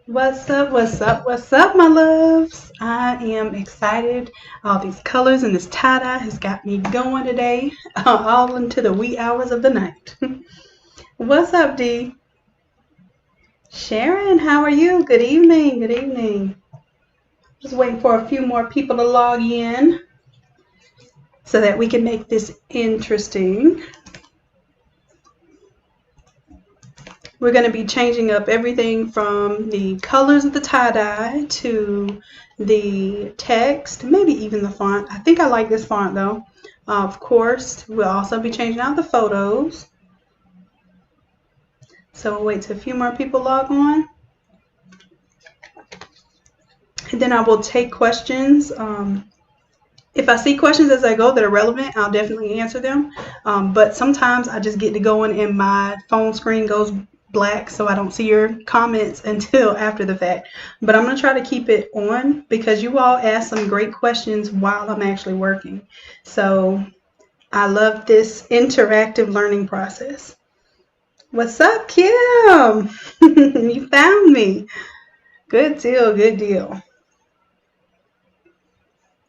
What's up? What's up? What's up, my loves? I am excited. All these colors and this tie-dye has got me going today, all into the wee hours of the night. What's up, D? Sharon, how are you? Good evening. Good evening. Just waiting for a few more people to log in so that we can make this interesting. We're going to be changing up everything from the colors of the tie-dye to the text, maybe even the font. I think I like this font though. Of course, we'll also be changing out the photos. So we'll wait till a few more people log on. And then I will take questions. If I see questions as I go that are relevant, I'll definitely answer them. But sometimes I just get to going and my phone screen goes black, so I don't see your comments until after the fact. But I'm going to try to keep it on because you all asked some great questions while I'm actually working. So I love this interactive learning process. What's up, Kim? You found me. Good deal, good deal.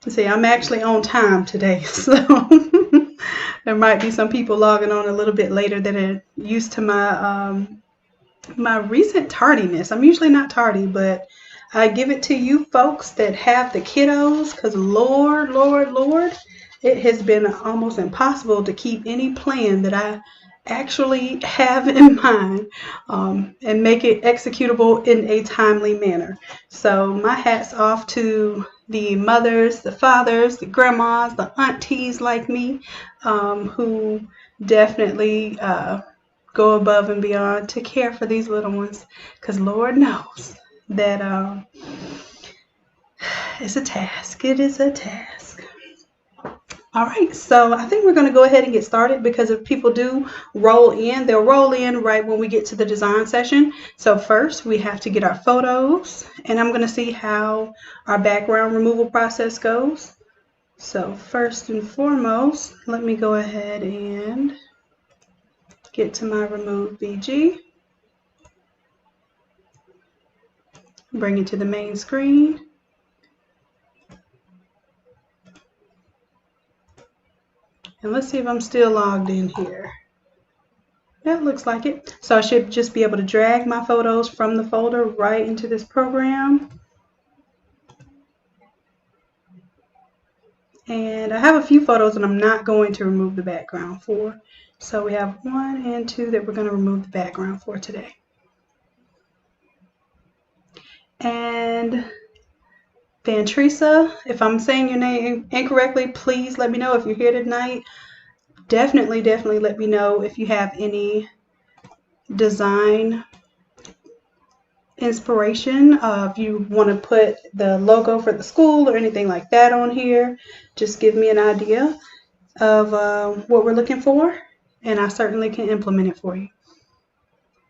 See, I'm actually on time today, so there might be some people logging on a little bit later that are used to my recent tardiness. I'm usually not tardy, but I give it to you folks that have the kiddos, because Lord, Lord, Lord, it has been almost impossible to keep any plan that I actually have in mind and make it executable in a timely manner. So my hat's off to the mothers, the fathers, the grandmas, the aunties like me who definitely go above and beyond to care for these little ones, because Lord knows that it's a task. It is a task. All right, so I think we're going to go ahead and get started because if people do roll in, they'll roll in right when we get to the design session. So first we have to get our photos, and I'm going to see how our background removal process goes. So first and foremost, let me go ahead and get to my remove BG. Bring it to the main screen. And let's see if I'm still logged in here. That looks like it. So I should just be able to drag my photos from the folder right into this program. And I have a few photos that I'm not going to remove the background for. So we have 1 and 2 that we're going to remove the background for today. And Vantrisa, if I'm saying your name incorrectly, please let me know if you're here tonight. Definitely let me know if you have any design inspiration. If you want to put the logo for the school or anything like that on here, just give me an idea of what we're looking for, and I certainly can implement it for you.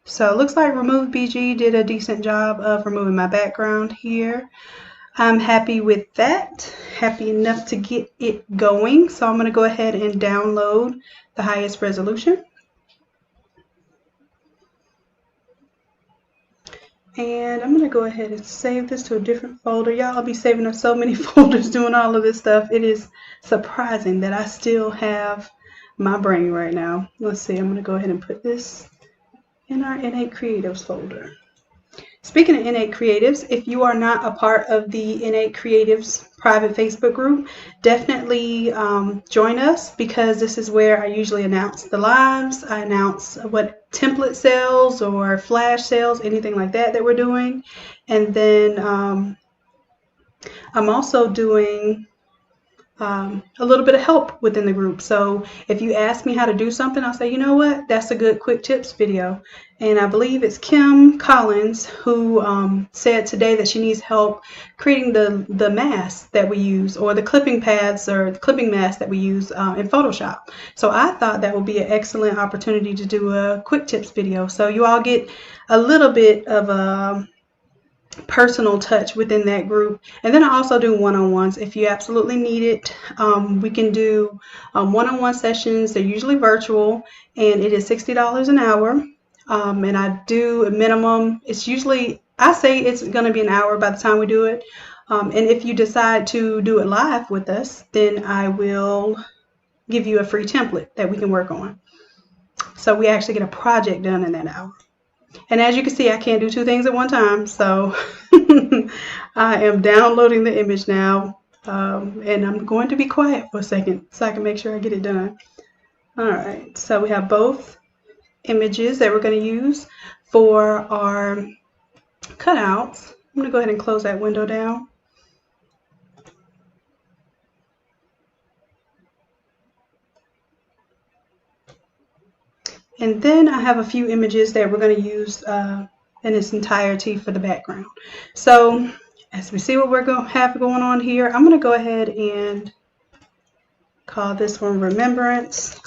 So it looks like Remove BG did a decent job of removing my background here. I'm happy with that, happy enough to get it going. So I'm going to go ahead and download the highest resolution. And I'm going to go ahead and save this to a different folder. Y'all, I'll be saving up so many folders doing all of this stuff. It is surprising that I still have my brain right now. Let's see, I'm going to go ahead and put this in our Innate Creatives folder. Speaking of Innate Creatives, if you are not a part of the Innate Creatives private Facebook group, definitely join us, because this is where I usually announce the lives. I announce what template sales or flash sales, anything like that we're doing. And then I'm also doing a little bit of help within the group. So if you ask me how to do something, I'll say, you know what, that's a good quick tips video. And I believe it's Kim Collins who said today that she needs help creating the masks that we use, or the clipping pads or the clipping masks that we use in Photoshop. So I thought that would be an excellent opportunity to do a quick tips video, so you all get a little bit of a personal touch within that group. And then I also do one-on-ones if you absolutely need it. We can do one-on-one sessions. They're usually virtual, and it is $60 an hour. And I do a minimum, it's usually I say it's going to be an hour by the time we do it. And if you decide to do it live with us, then I will give you a free template that we can work on. So we actually get a project done in that hour. And as you can see, I can't do two things at one time. So I am downloading the image now. And I'm going to be quiet for a second so I can make sure I get it done. All right, so we have both images that we're going to use for our cutouts. I'm going to go ahead and close that window down. And then I have a few images that we're going to use in its entirety for the background. So as we see what we're going to have going on here, I'm going to go ahead and call this one Remembrance.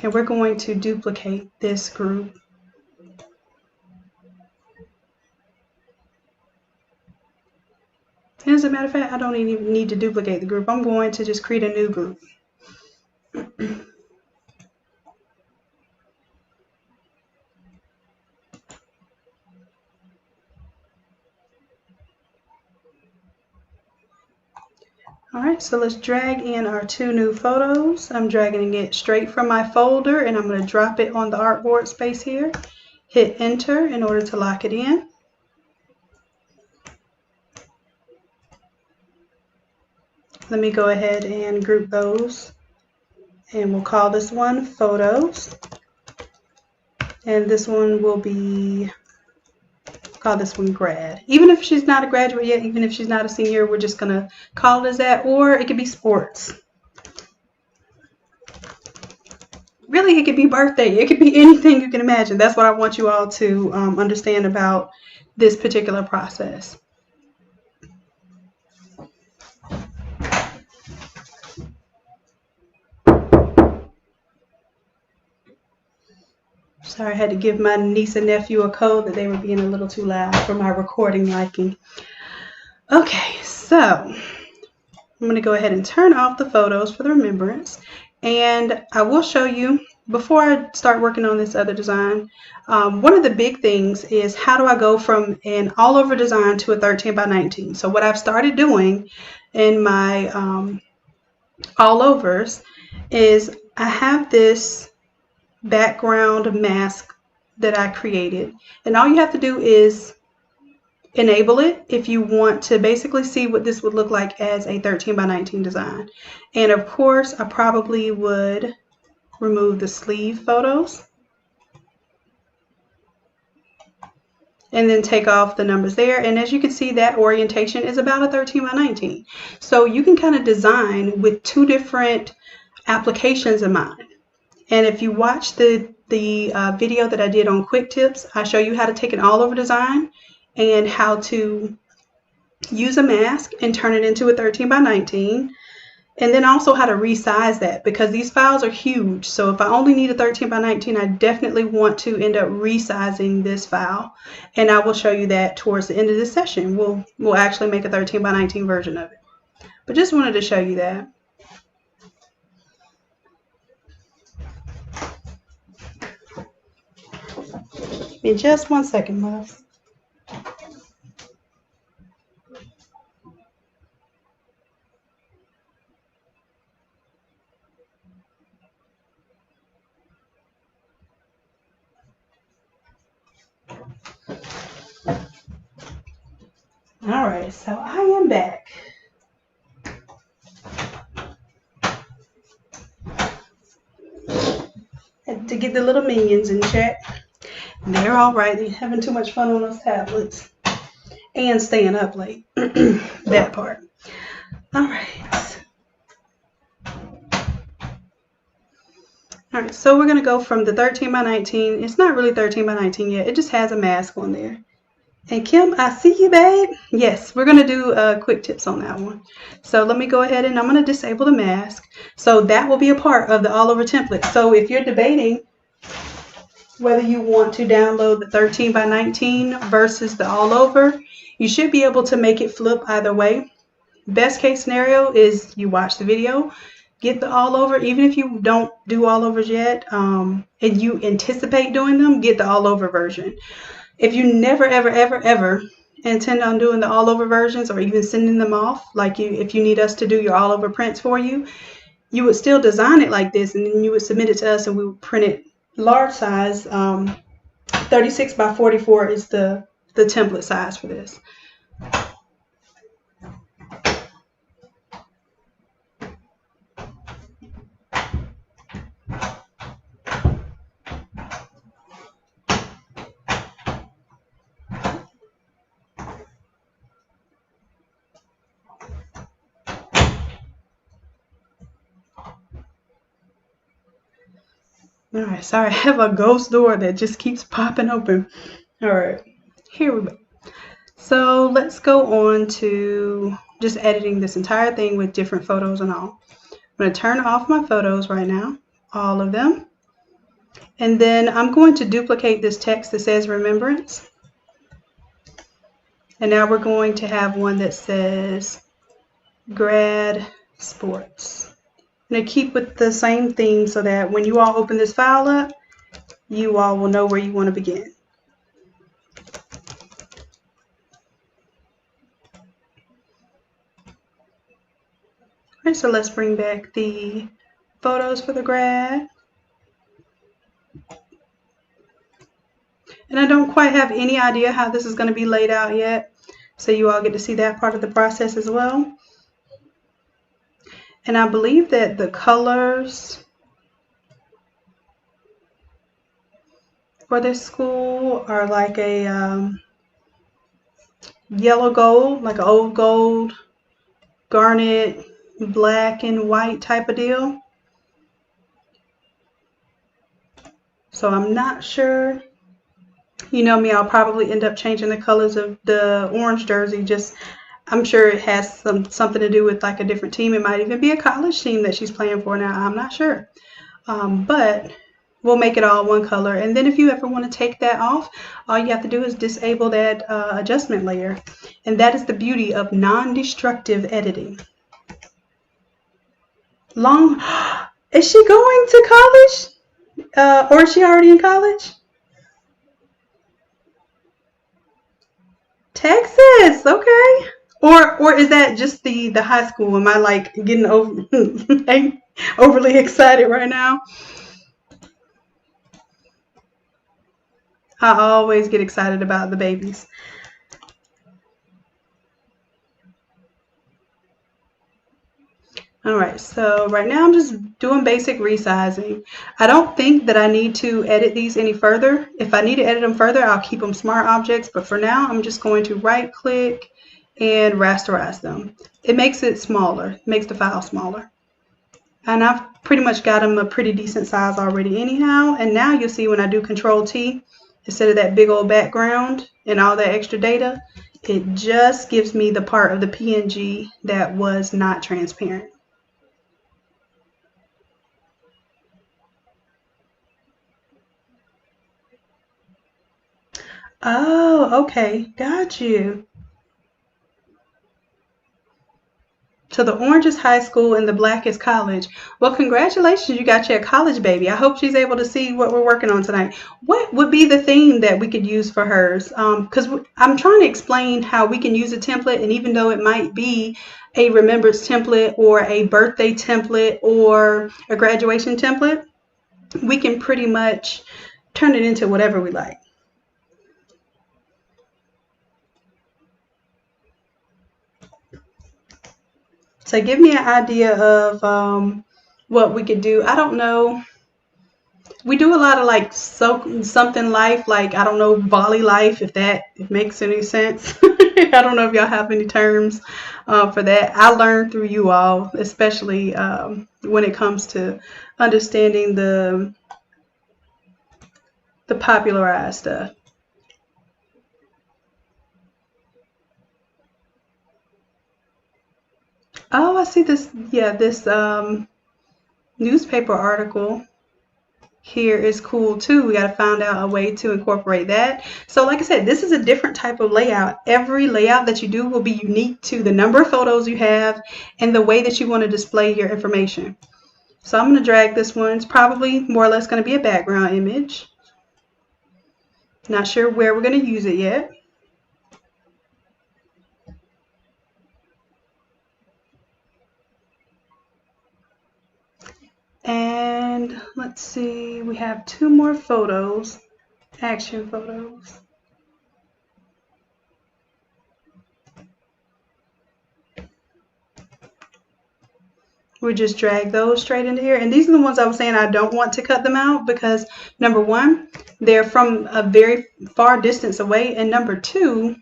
And we're going to duplicate this group. And as a matter of fact, I don't even need to duplicate the group. I'm going to just create a new group. All right, so let's drag in our two new photos. I'm dragging it straight from my folder, and I'm going to drop it on the artboard space here. Hit enter in order to lock it in. Let me go ahead and group those, and we'll call this one Photos, and this one will be, call this one Grad. Even if she's not a graduate yet, even if she's not a senior, we're just going to call it as that, or it could be Sports. Really, it could be birthday. It could be anything you can imagine. That's what I want you all to understand about this particular process. Sorry, I had to give my niece and nephew a code that they were being a little too loud for my recording liking. Okay, so I'm going to go ahead and turn off the photos for the Remembrance. And I will show you, before I start working on this other design, one of the big things is how do I go from an all over design to a 13 by 19. So what I've started doing in my all overs is I have this background mask that I created, and all you have to do is enable it if you want to basically see what this would look like as a 13 by 19 design. And of course I probably would remove the sleeve photos and then take off the numbers there, and as you can see, that orientation is about a 13 by 19. So you can kind of design with two different applications in mind. And if you watch the video that I did on quick tips, I show you how to take an all over design and how to use a mask and turn it into a 13 by 19. And then also how to resize that, because these files are huge. So if I only need a 13 by 19, I definitely want to end up resizing this file. And I will show you that towards the end of this session. We'll actually make a 13 by 19 version of it. But just wanted to show you that. In just 1 second, love. All right, so I am back. Had to get the little minions in check. They're all right. They're having too much fun on those tablets and staying up late. That part. All right. All right, so we're going to go from the 13 by 19. It's not really 13 by 19 yet. It just has a mask on there. And Kim, I see you, babe. Yes, we're going to do quick tips on that one. So let me go ahead and I'm going to disable the mask. So that will be a part of the all over template. So if you're debating whether you want to download the 13 by 19 versus the all over, you should be able to make it flip either way. Best case scenario is you watch the video, get the all over. Even if you don't do all overs yet, and you anticipate doing them, get the all over version. If you never, ever, ever, ever intend on doing the all over versions or even sending them off, like if you need us to do your all over prints for you, you would still design it like this, and then you would submit it to us and we would print it large size. 36 by 44 is the template size for this. All right, sorry, I have a ghost door that just keeps popping open. All right, here we go. So let's go on to just editing this entire thing with different photos and all. I'm going to turn off my photos right now, all of them. And then I'm going to duplicate this text that says Remembrance. And now we're going to have one that says Grad Sports. I'm going to keep with the same theme so that when you all open this file up, you all will know where you want to begin. All right, so let's bring back the photos for the grad. And I don't quite have any idea how this is going to be laid out yet, so you all get to see that part of the process as well. And I believe that the colors for this school are like a yellow gold, like an old gold, garnet, black and white type of deal. So I'm not sure. You know me, I'll probably end up changing the colors of the orange jersey. Just, I'm sure it has something to do with like a different team. It might even be a college team that she's playing for now. I'm not sure. But we'll make it all one color. And then if you ever want to take that off, all you have to do is disable that adjustment layer. And that is the beauty of non-destructive editing. Is she going to college? Or is she already in college? Texas, okay. Or is that just the high school? Am I like getting overly excited right now? I always get excited about the babies. All right, so right now I'm just doing basic resizing. I don't think that I need to edit these any further. If I need to edit them further, I'll keep them smart objects, but for now I'm just going to right click and rasterize them. It makes it smaller, makes the file smaller. And I've pretty much got them a pretty decent size already anyhow. And now you'll see when I do Control T, instead of that big old background and all that extra data, it just gives me the part of the PNG that was not transparent. Oh, okay. Got you. So the orange is high school and the black is college. Well, congratulations, you got your college baby. I hope she's able to see what we're working on tonight. What would be the theme that we could use for hers? Because I'm trying to explain how we can use a template, and even though it might be a remembrance template or a birthday template or a graduation template, we can pretty much turn it into whatever we like. So give me an idea of what we could do. I don't know. We do a lot of like something life, like, I don't know, volley life, if that makes any sense. I don't know if y'all have any terms for that. I learned through you all, especially when it comes to understanding the popularized stuff. Oh, I see this. Yeah, this newspaper article here is cool too. We got to find out a way to incorporate that. So like I said, this is a different type of layout. Every layout that you do will be unique to the number of photos you have and the way that you want to display your information. So I'm going to drag this one. It's probably more or less going to be a background image. Not sure where we're going to use it yet. And let's see, we have 2 more photos, action photos. We just drag those straight into here. And these are the ones I was saying I don't want to cut them out because number 1, they're from a very far distance away. And number 2,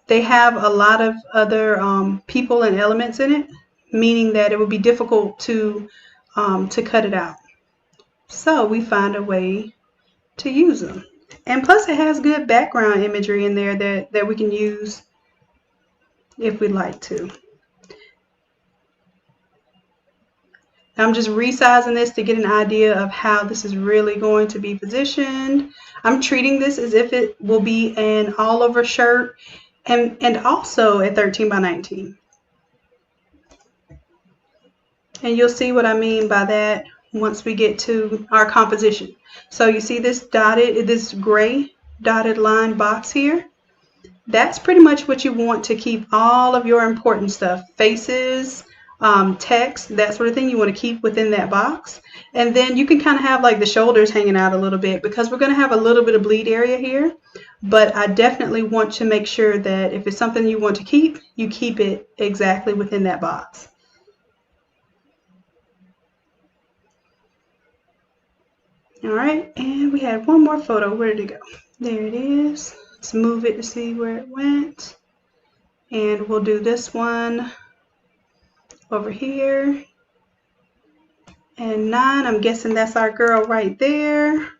they have a lot of other people and elements in it, meaning that it would be difficult to cut it out. So we find a way to use them. And plus it has good background imagery in there that we can use if we'd like to. I'm just resizing this to get an idea of how this is really going to be positioned. I'm treating this as if it will be an all over shirt and also a 13 by 19. And you'll see what I mean by that once we get to our composition. So you see this gray dotted line box here? That's pretty much what you want to keep all of your important stuff, faces, text, that sort of thing you want to keep within that box. And then you can kind of have like the shoulders hanging out a little bit because we're going to have a little bit of bleed area here. But I definitely want to make sure that if it's something you want to keep, you keep it exactly within that box. All right, and we had one more photo. Where did it go? There it is. Let's move it to see where it went. And we'll do this one over here. And 9, I'm guessing that's our girl right there.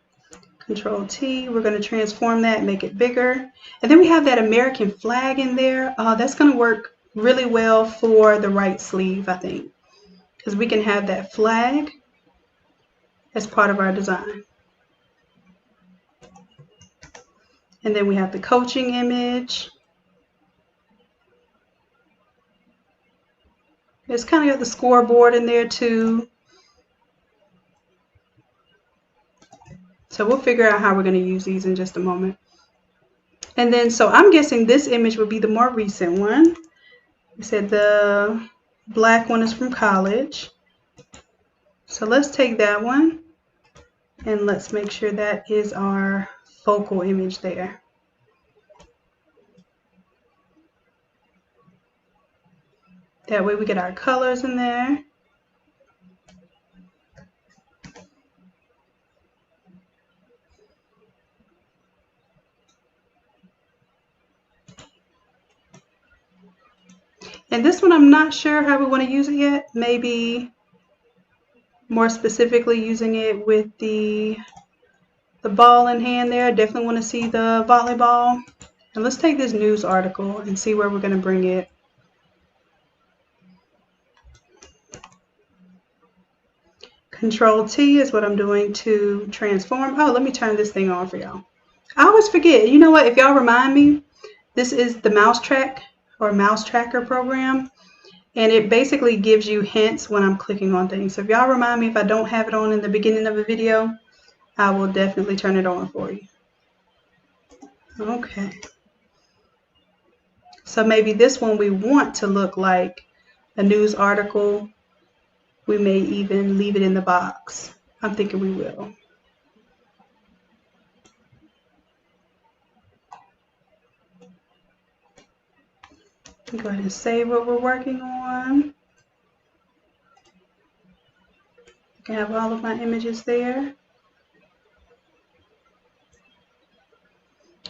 Control T, we're going to transform that, make it bigger. And then we have that American flag in there. That's going to work really well for the right sleeve, I think. Because we can have that flag as part of our design. And then we have the coaching image. It's kind of got the scoreboard in there too. So we'll figure out how we're going to use these in just a moment. And then, so I'm guessing this image would be the more recent one. We said the black one is from college. So let's take that one and let's make sure that is our focal image there. That way we get our colors in there. And this one, I'm not sure how we want to use it yet. Maybe more specifically using it with the ball in hand there. I definitely want to see the volleyball. And let's take this news article and see where we're going to bring it. Control T is what I'm doing to transform. Oh, let me turn this thing on for y'all. I always forget. You know what? If y'all remind me, this is the mouse track or mouse tracker program. And it basically gives you hints when I'm clicking on things. So if y'all remind me if I don't have it on in the beginning of a video, I will definitely turn it on for you. Okay. So maybe this one we want to look like a news article. We may even leave it in the box. I'm thinking we will. Go ahead and save what we're working on. You can have all of my images there.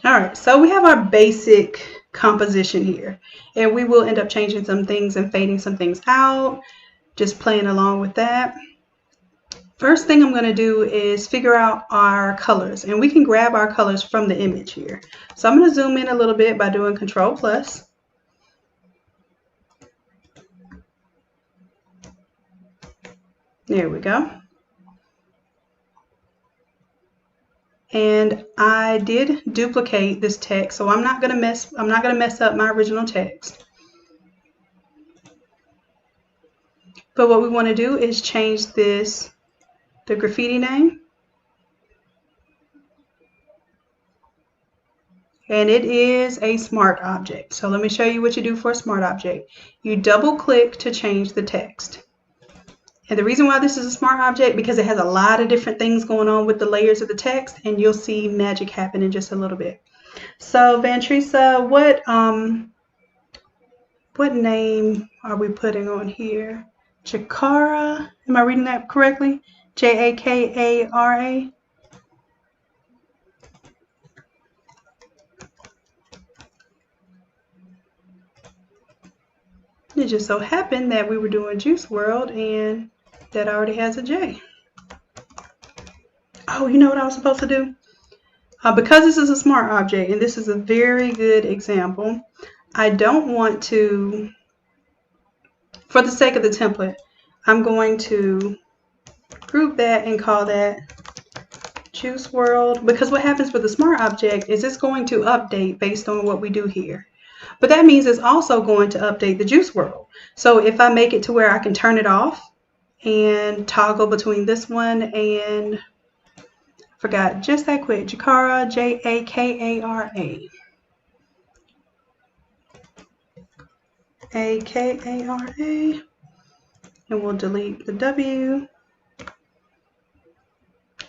All right, so we have our basic composition here, and we will end up changing some things and fading some things out, just playing along with that. First thing I'm going to do is figure out our colors, and we can grab our colors from the image here. So I'm going to zoom in a little bit by doing Control+. There we go. and I did duplicate this text, so I'm not gonna mess up my original text. But what we want to do is change this, the graffiti name, and it is a smart object. So let me show you what you do for a smart object. You double click to change the text. And the reason why this is a smart object, because it has a lot of different things going on with the layers of the text, and you'll see magic happen in just a little bit. So Vantrisa, what name are we putting on here? Jakara, am I reading that correctly? Jakara? It just so happened that we were doing Juice World and that already has a J. Oh, you know what I was supposed to do? Because this is a smart object and this is a very good example, I don't want to, for the sake of the template, I'm going to group that and call that Juice World, because what happens with the smart object is it's going to update based on what we do here. But that means it's also going to update the Juice World. So if I make it to where I can turn it off and toggle between this one and, forgot just that quick, Jakara, Jakara. Akara, and we'll delete the W.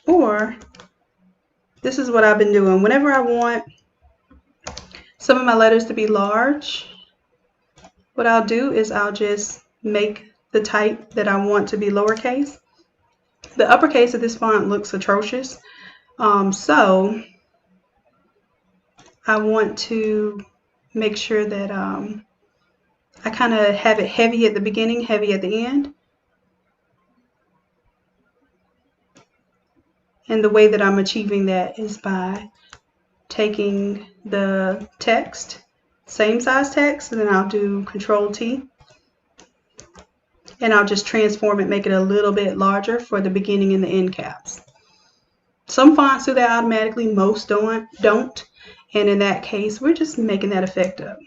Or this is what I've been doing. Whenever I want some of my letters to be large, what I'll do is I'll just make the type that I want to be lowercase. The uppercase of this font looks atrocious, so I want to make sure that I kind of have it heavy at the beginning, heavy at the end. And the way that I'm achieving that is by taking the text, same size text, and then I'll do Control T. And I'll just transform it, make it a little bit larger for the beginning and the end caps. Some fonts do that automatically, most don't. And in that case, we're just making that effect up.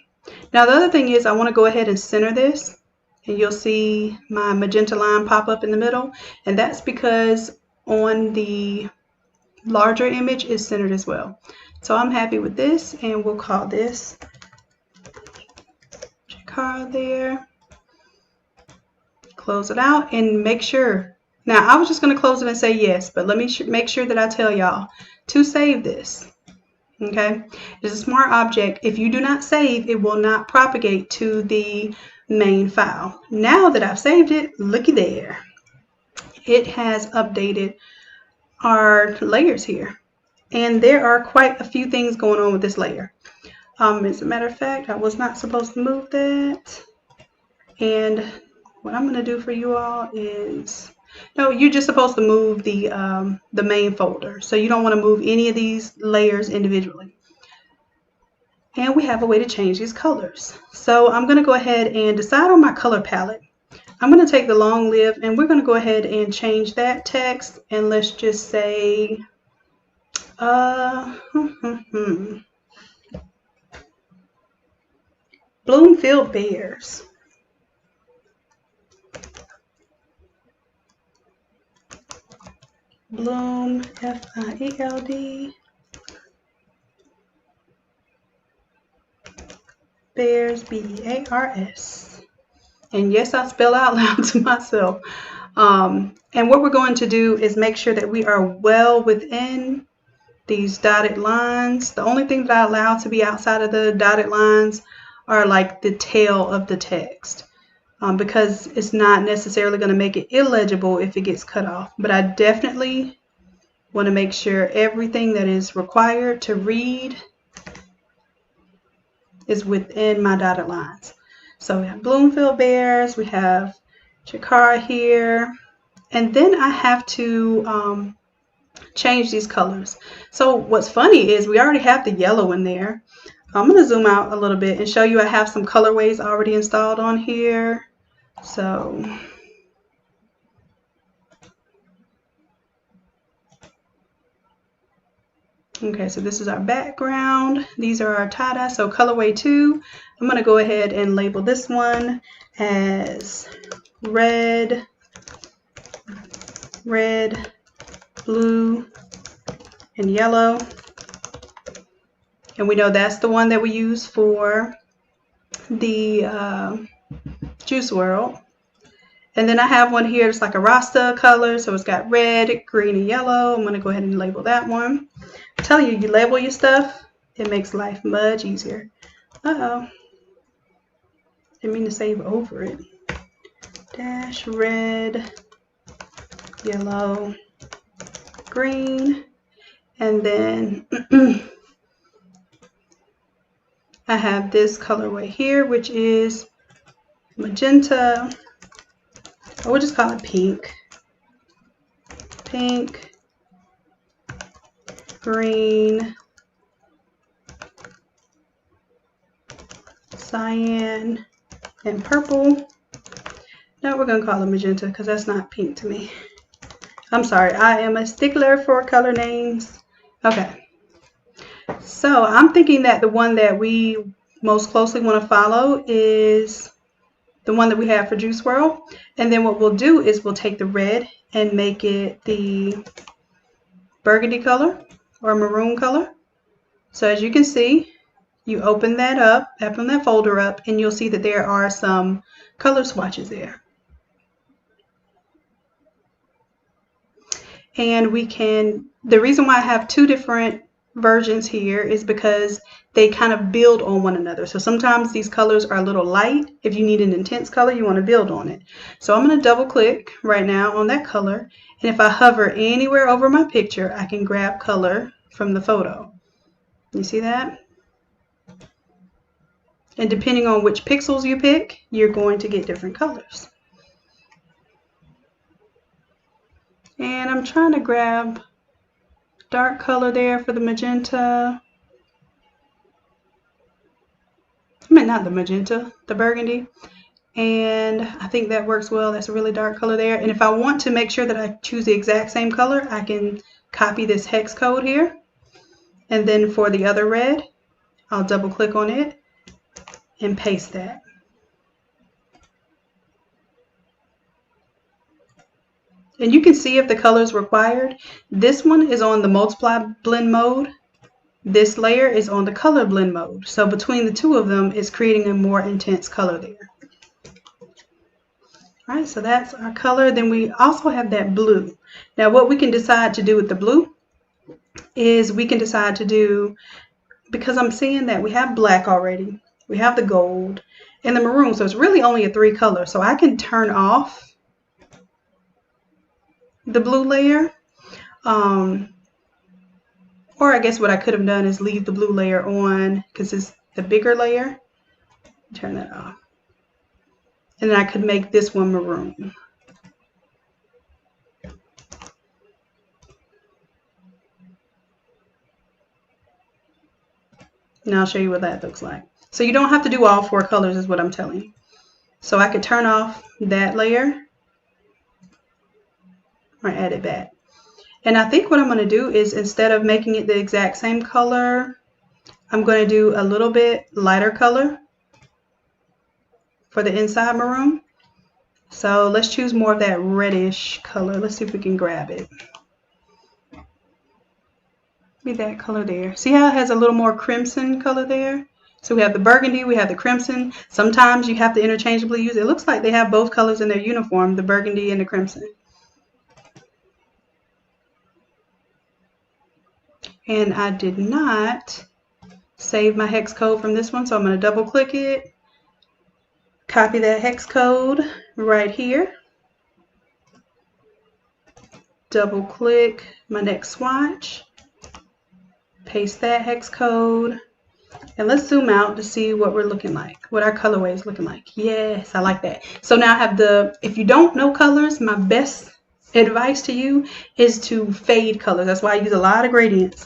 Now the other thing is I want to go ahead and center this, and you'll see my magenta line pop up in the middle, and that's because on the larger image is centered as well. So I'm happy with this, and we'll call this Jakara there. Close it out and make sure. Now I was just going to close it and say yes, but let me make sure that I tell y'all to save this. Okay, it's a smart object. If you do not save, it will not propagate to the main file. Now that I've saved it, looky there. It has updated our layers here. And there are quite a few things going on with this layer. As a matter of fact, I was not supposed to move that. And what I'm going to do for you all is, no, you're just supposed to move the main folder. So you don't want to move any of these layers individually. And we have a way to change these colors. So I'm going to go ahead and decide on my color palette. I'm going to take the long live, and we're going to go ahead and change that text, and let's just say Bloomfield Bears. Bloom, F-I-E-L-D. Bears, B-E-A-R-S. And yes, I spell out loud to myself. And what we're going to do is make sure that we are well within these dotted lines. The only thing that I allow to be outside of the dotted lines are like the tail of the text, because it's not necessarily going to make it illegible if it gets cut off. But I definitely want to make sure everything that is required to read is within my dotted lines. So we have Bloomfield Bears, we have Jakara here, and then I have to change these colors. So what's funny is we already have the yellow in there. I'm going to zoom out a little bit and show you I have some colorways already installed on here. So Okay, so this is our background. These are our tie-dye, so colorway 2. I'm going to go ahead and label this one as red, blue, and yellow. And we know that's the one that we use for the Juice World. And then I have one here, it's like a Rasta color, so it's got red, green, and yellow. I'm going to go ahead and label that one. I'm telling you, you label your stuff, it makes life much easier. Uh-oh. Didn't mean to save over it. Dash red, yellow, green, and then I have this colorway here, which is magenta. I would just call it pink. Pink, green, cyan, and purple. Now we're going to call it magenta because that's not pink to me. I'm sorry, I am a stickler for color names. Okay. So I'm thinking that the one that we most closely want to follow is the one that we have for Juice World. And then what we'll do is we'll take the red and make it the burgundy color or maroon color. So as you can see, you open that folder up, and you'll see that there are some color swatches there. And the reason why I have two different versions here is because they kind of build on one another. So sometimes these colors are a little light. If you need an intense color, you want to build on it. So I'm going to double click right now on that color. And if I hover anywhere over my picture, I can grab color from the photo. You see that? And depending on which pixels you pick, you're going to get different colors. And I'm trying to grab dark color there for the magenta. I mean, not the magenta, the burgundy. And I think that works well. That's a really dark color there. And if I want to make sure that I choose the exact same color, I can copy this hex code here. And then for the other red, I'll double click on it and paste that. And you can see if the color is required. This one is on the multiply blend mode. This layer is on the color blend mode. So between the two of them, it's creating a more intense color there. All right, so that's our color. Then we also have that blue. Now what we can decide to do with the blue is we can decide to do, because I'm seeing that we have black already, we have the gold, and the maroon. So it's really only a 3 color. So I can turn off the blue layer, or I guess what I could have done is leave the blue layer on because it's the bigger layer. Turn that off, and then I could make this one maroon. And I'll show you what that looks like. So you don't have to do all 4 colors is what I'm telling you. So I could turn off that layer or add it back. And I think what I'm going to do is, instead of making it the exact same color, I'm going to do a little bit lighter color for the inside maroon. So let's choose more of that reddish color. Let's see if we can grab it. Be that color there. See how it has a little more crimson color there? So we have the burgundy, we have the crimson. Sometimes you have to interchangeably use it. It looks like they have both colors in their uniform, the burgundy and the crimson. And I did not save my hex code from this one, so I'm going to double click it, copy that hex code right here, double click my next swatch, paste that hex code, and let's zoom out to see what we're looking like, what our colorway is looking like. Yes, I like that. So now I have if you don't know colors, my best advice to you is to fade colors. That's why I use a lot of gradients.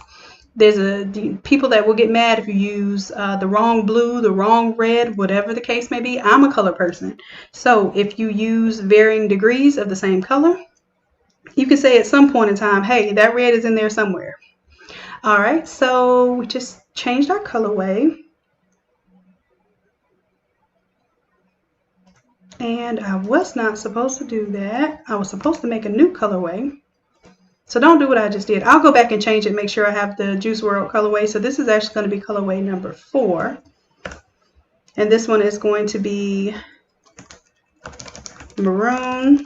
There's people that will get mad if you use the wrong blue, the wrong red, whatever the case may be. I'm a color person. So if you use varying degrees of the same color, you can say at some point in time, hey, that red is in there somewhere. All right, so we just changed our colorway. And I was not supposed to do that. I was supposed to make a new colorway. So don't do what I just did. I'll go back and change it, make sure I have the Juice WRLD colorway. So this is actually going to be colorway number 4. And this one is going to be maroon,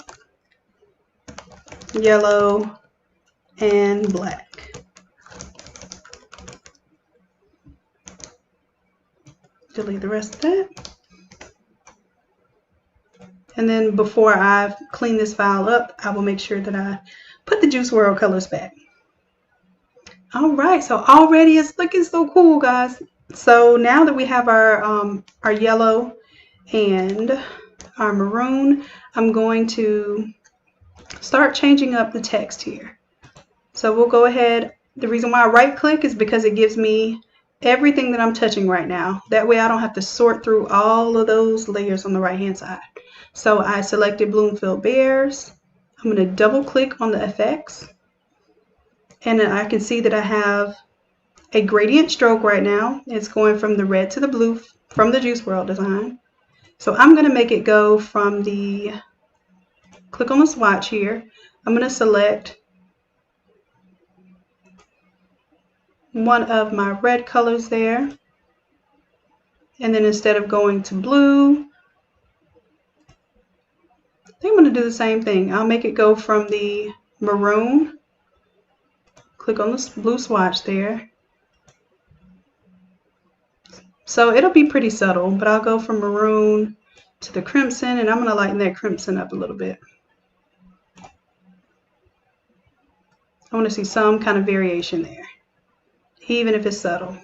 yellow, and black. Delete the rest of that. And then before I clean this file up, I will make sure that I put the Juice WRLD colors back. All right, so already it's looking so cool, guys. So now that we have our yellow and our maroon, I'm going to start changing up the text here. So we'll go ahead. The reason why I right click is because it gives me everything that I'm touching right now. That way I don't have to sort through all of those layers on the right hand side. So I selected Bloomfield Bears. I'm going to double click on the effects. And I can see that I have a gradient stroke right now. It's going from the red to the blue from the Juice WRLD design. So I'm going to make it go from the, click on the swatch here. I'm going to select one of my red colors there. And then instead of going to blue, I think I'm going to do the same thing. I'll make it go from the maroon. Click on the blue swatch there. So it'll be pretty subtle, but I'll go from maroon to the crimson, and I'm going to lighten that crimson up a little bit. I want to see some kind of variation there, even if it's subtle.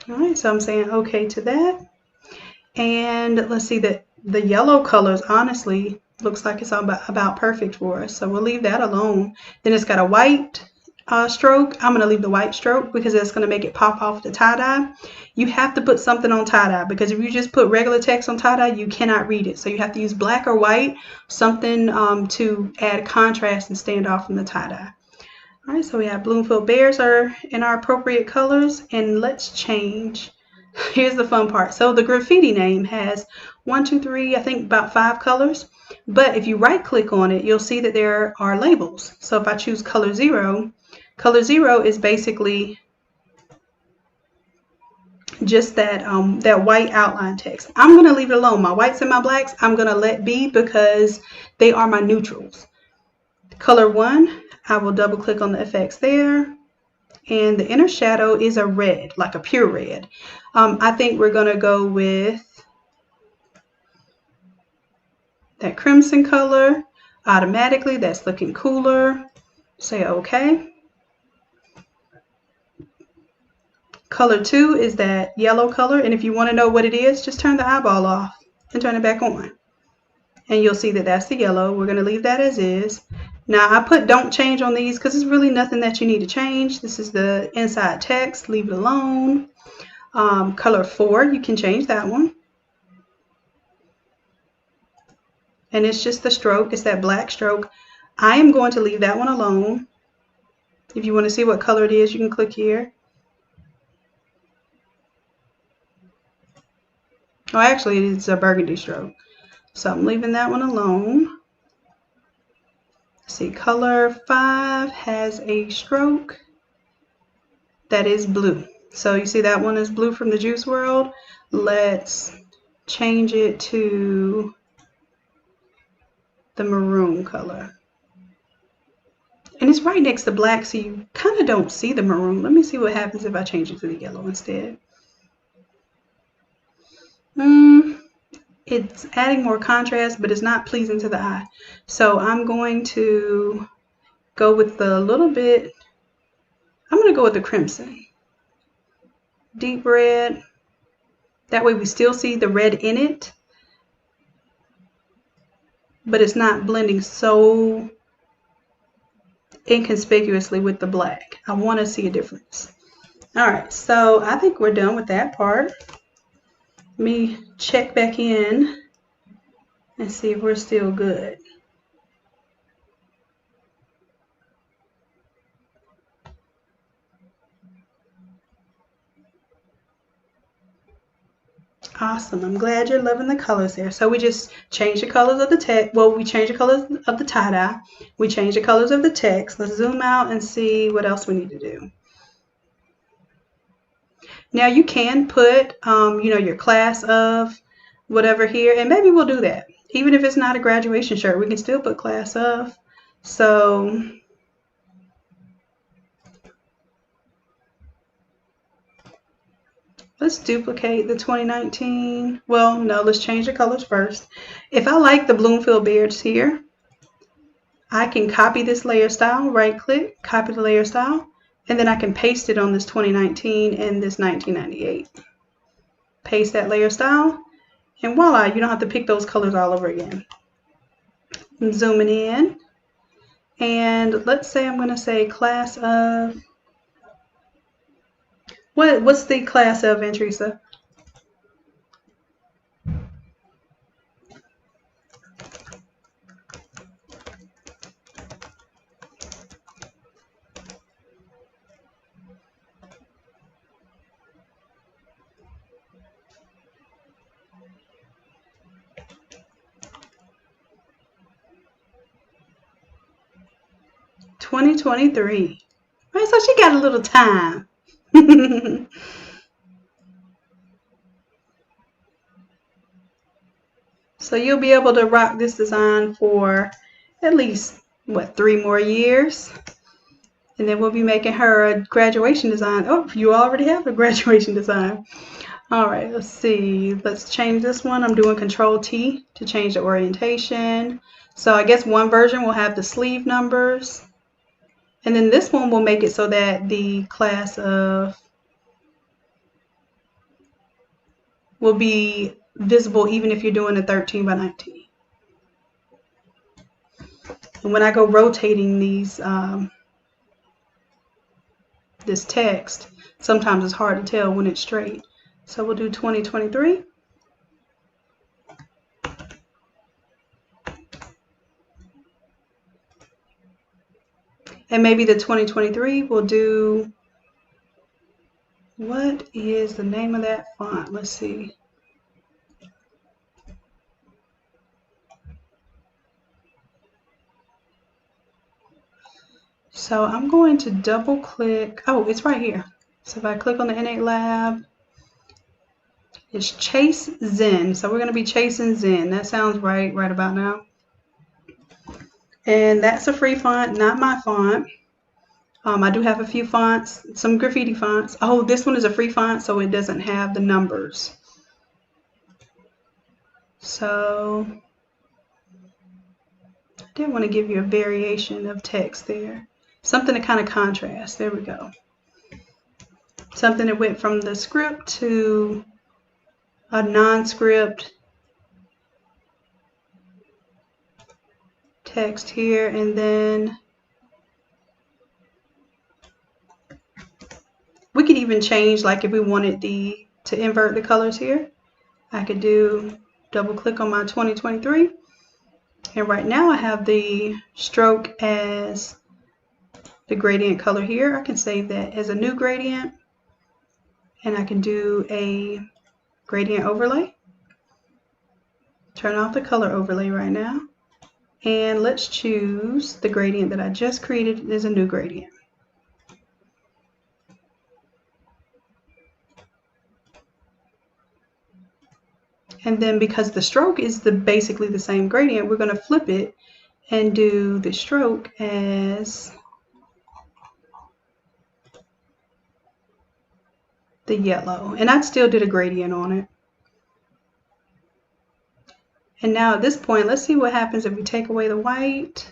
All right, so I'm saying okay to that. And let's see that the yellow colors honestly looks like it's about perfect for us. So we'll leave that alone. Then it's got a white stroke. I'm going to leave the white stroke because that's going to make it pop off the tie-dye. You have to put something on tie-dye because if you just put regular text on tie-dye, you cannot read it. So you have to use black or white, something to add contrast and stand off from the tie-dye. All right, so we have Bloomfield Bears are in our appropriate colors, and let's change. Here's the fun part. So the graffiti name has 1, 2, 3, I think about 5 colors. But if you right click on it, you'll see that there are labels. So if I choose color 0 is basically just that that white outline text. I'm going to leave it alone. My whites and my blacks, I'm going to let be because they are my neutrals. Color 1, I will double click on the effects there. And the inner shadow is a red, like a pure red. I think we're going to go with that crimson color. Automatically, that's looking cooler. Say okay. Color 2 is that yellow color. And if you want to know what it is, just turn the eyeball off and turn it back on. And you'll see that that's the yellow. We're going to leave that as is. Now, I put don't change on these because there's really nothing that you need to change. This is the inside text. Leave it alone. Color 4, you can change that one. And it's just the stroke. It's that black stroke. I am going to leave that one alone. If you want to see what color it is, you can click here. Oh, actually, it's a burgundy stroke. So I'm leaving that one alone. See, color 5 has a stroke that is blue. So you see that one is blue from the Juice WRLD. Let's change it to the maroon color. And it's right next to black, so you kind of don't see the maroon. Let me see what happens if I change it to the yellow instead. It's adding more contrast, but it's not pleasing to the eye. So I'm going to go with the little bit, I'm going to go with the crimson. Deep red. That way we still see the red in it, but it's not blending so inconspicuously with the black. I want to see a difference. All right, so I think we're done with that part. Let me check back in and see if we're still good. Awesome. I'm glad you're loving the colors there. So we just changed the colors of the text. Well, we changed the colors of the tie-dye. We changed the colors of the text. Let's zoom out and see what else we need to do. Now you can put, your class of whatever here, and maybe we'll do that. Even if it's not a graduation shirt, we can still put class of. So let's duplicate the 2019. Well, no, let's change the colors first. If I like the Bloomfield beards here, I can copy this layer style, right click, copy the layer style, and then I can paste it on this 2019 and this 1998. Paste that layer style, and voila, you don't have to pick those colors all over again. I'm zooming in, and let's say I'm going to say class of, what's the class of, Andresa? $2023. Right, so she got a little time. So you'll be able to rock this design for at least, 3 more years? And then we'll be making her a graduation design. Oh, you already have a graduation design. All right, let's see. Let's change this one. I'm doing Control T to change the orientation. So I guess one version will have the sleeve numbers. And then this one will make it so that the class of will be visible even if you're doing a 13 by 19. And when I go rotating these, this text, sometimes it's hard to tell when it's straight. So we'll do 2023. And maybe the 2023 will do, what is the name of that font? Let's see. So I'm going to double click. Oh, it's right here. So if I click on the Innate Lab, it's Chase Zen. So we're going to be chasing Zen. That sounds right about now. And that's a free font, not my font. I do have a few fonts, some graffiti fonts. Oh, this one is a free font, so it doesn't have the numbers. So I did want to give you a variation of text there. Something to kind of contrast. There we go. Something that went from the script to a non-script text here, and then we could even change, like if we wanted to invert the colors here, I could do double click on my 2023, and right now I have the stroke as the gradient color here. I can save that as a new gradient, and I can do a gradient overlay. Turn off the color overlay right now, and let's choose the gradient that I just created as a new gradient. And then because the stroke is basically the same gradient, we're going to flip it and do the stroke as the yellow. And I still did a gradient on it. And now at this point, let's see what happens if we take away the white.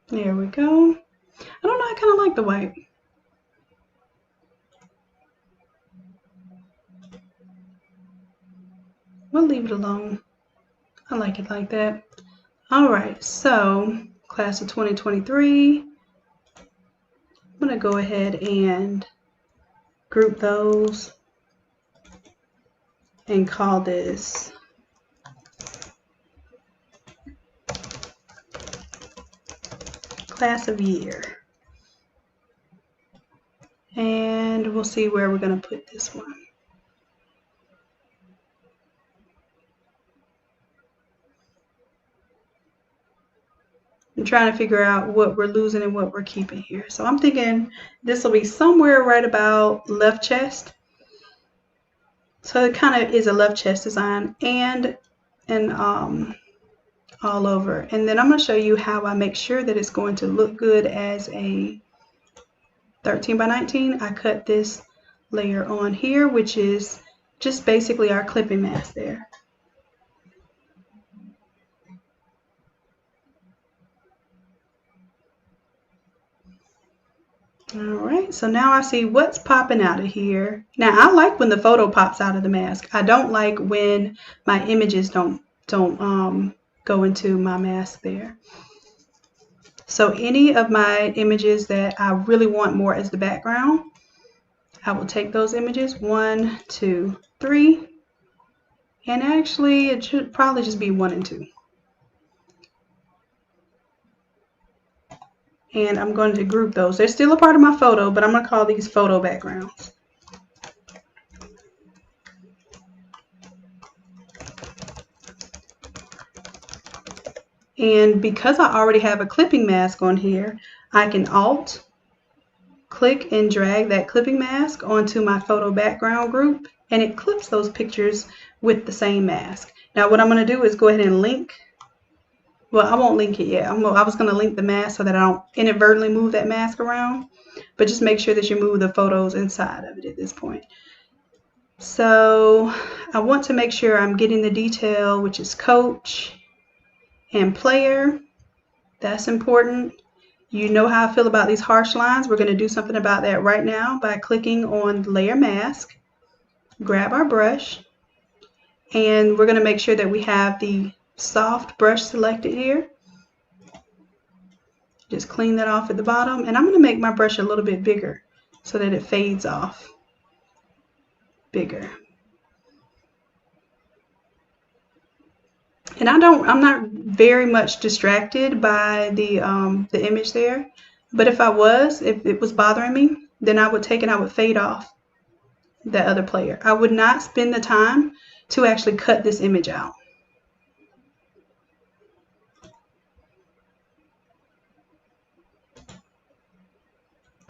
There we go. I don't know, I kind of like the white. We'll leave it alone. I like it like that. All right, so class of 2023. I'm going to go ahead and group those and call this class of year. And we'll see where we're going to put this one. I'm trying to figure out what we're losing and what we're keeping here. So I'm thinking this will be somewhere right about left chest. So it kind of is a left chest design and all over. And then I'm going to show you how I make sure that it's going to look good as a 13 by 19. I cut this layer on here, which is just basically our clipping mask there. All right, so now I see what's popping out of here. Now I like when the photo pops out of the mask. I don't like when my images don't go into my mask there. So any of my images that I really want more as the background, I will take those images, 1, 2, 3, and actually it should probably just be 1 and 2. And I'm going to group those. They're still a part of my photo, but I'm going to call these photo backgrounds. And because I already have a clipping mask on here, I can Alt, click and drag that clipping mask onto my photo background group, and it clips those pictures with the same mask. Now what I'm going to do is go ahead and link. Well, I won't link it yet. I was going to link the mask so that I don't inadvertently move that mask around. But just make sure that you move the photos inside of it at this point. So I want to make sure I'm getting the detail, which is coach and player. That's important. You know how I feel about these harsh lines. We're going to do something about that right now by clicking on layer mask. Grab our brush. And we're going to make sure that we have the soft brush selected here. Just clean that off at the bottom, and I'm going to make my brush a little bit bigger so that it fades off bigger. And I'm not very much distracted by the image there, but if it was bothering me, then I would take and I would fade off that other player. I would not spend the time to actually cut this image out.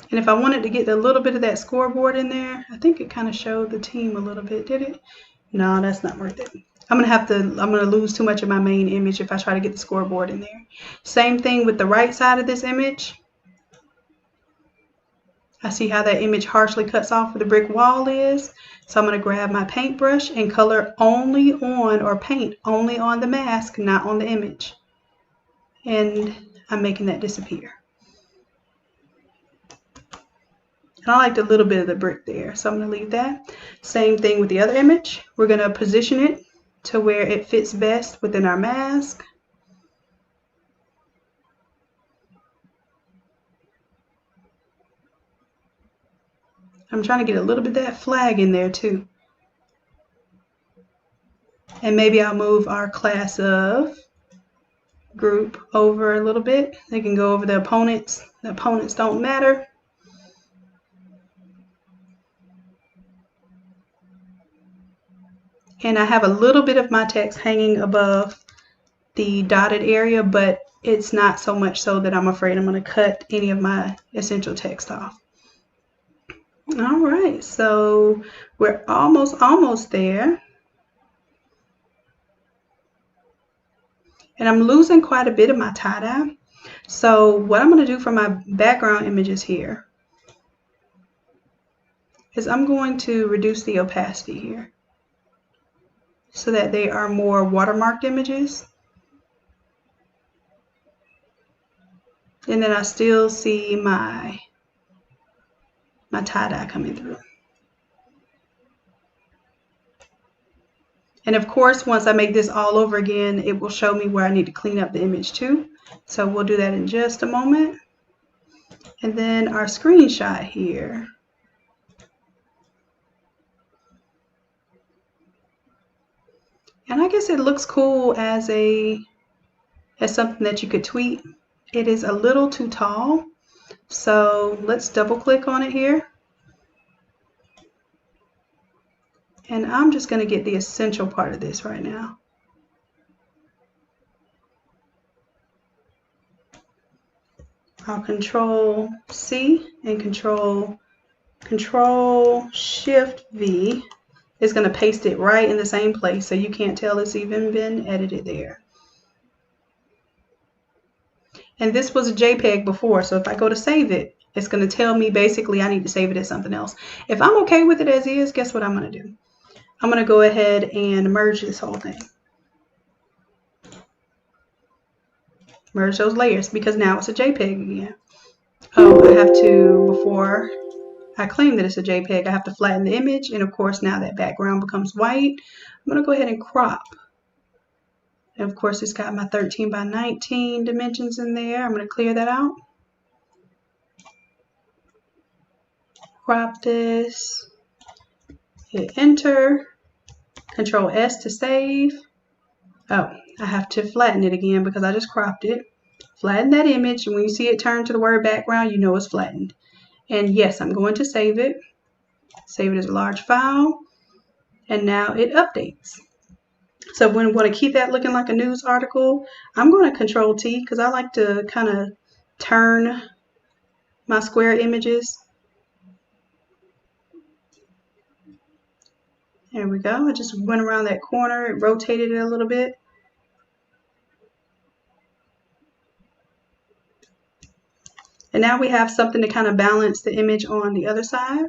And if I wanted to get a little bit of that scoreboard in there, I think it kind of showed the team a little bit, did it? No, that's not worth it. I'm gonna lose too much of my main image if I try to get the scoreboard in there. Same thing with the right side of this image. I see how that image harshly cuts off where the brick wall is. So I'm gonna grab my paintbrush and color only on, or paint only on the mask, not on the image. And I'm making that disappear. And I liked a little bit of the brick there, so I'm going to leave that. Same thing with the other image. We're going to position it to where it fits best within our mask. I'm trying to get a little bit of that flag in there too. And maybe I'll move our class of group over a little bit. They can go over the opponents. The opponents don't matter. And I have a little bit of my text hanging above the dotted area, but it's not so much so that I'm afraid I'm going to cut any of my essential text off. All right, so we're almost there. And I'm losing quite a bit of my tie-dye. So what I'm going to do for my background images here is I'm going to reduce the opacity here so that they are more watermarked images. And then I still see my my tie-dye coming through. And of course, once I make this all over again, it will show me where I need to clean up the image too. So we'll do that in just a moment. And then our screenshot here. And I guess it looks cool as something that you could tweet. It is a little too tall. So let's double click on it here. And I'm just going to get the essential part of this right now. I'll Control C and Control Shift V. Is going to paste it right in the same place so you can't tell it's even been edited there. And this was a JPEG before, so if I go to save it, it's going to tell me basically I need to save it as something else. If I'm okay with it as is, guess what I'm going to do? I'm going to go ahead and merge this whole thing. Merge those layers because now it's a JPEG again. Oh, I have to, before I claim that it's a JPEG, I have to flatten the image, and of course now that background becomes white. I'm going to go ahead and crop. And of course it's got my 13 by 19 dimensions in there. I'm going to clear that out. Crop this. Hit enter. Control S to save. Oh, I have to flatten it again because I just cropped it. Flatten that image, and when you see it turn to the word background, you know it's flattened. And yes, I'm going to save it. Save it as a large file. And now it updates. So when we want to keep that looking like a news article, I'm going to Control T because I like to kind of turn my square images. There we go. I just went around that corner, rotated it a little bit. And now we have something to kind of balance the image on the other side.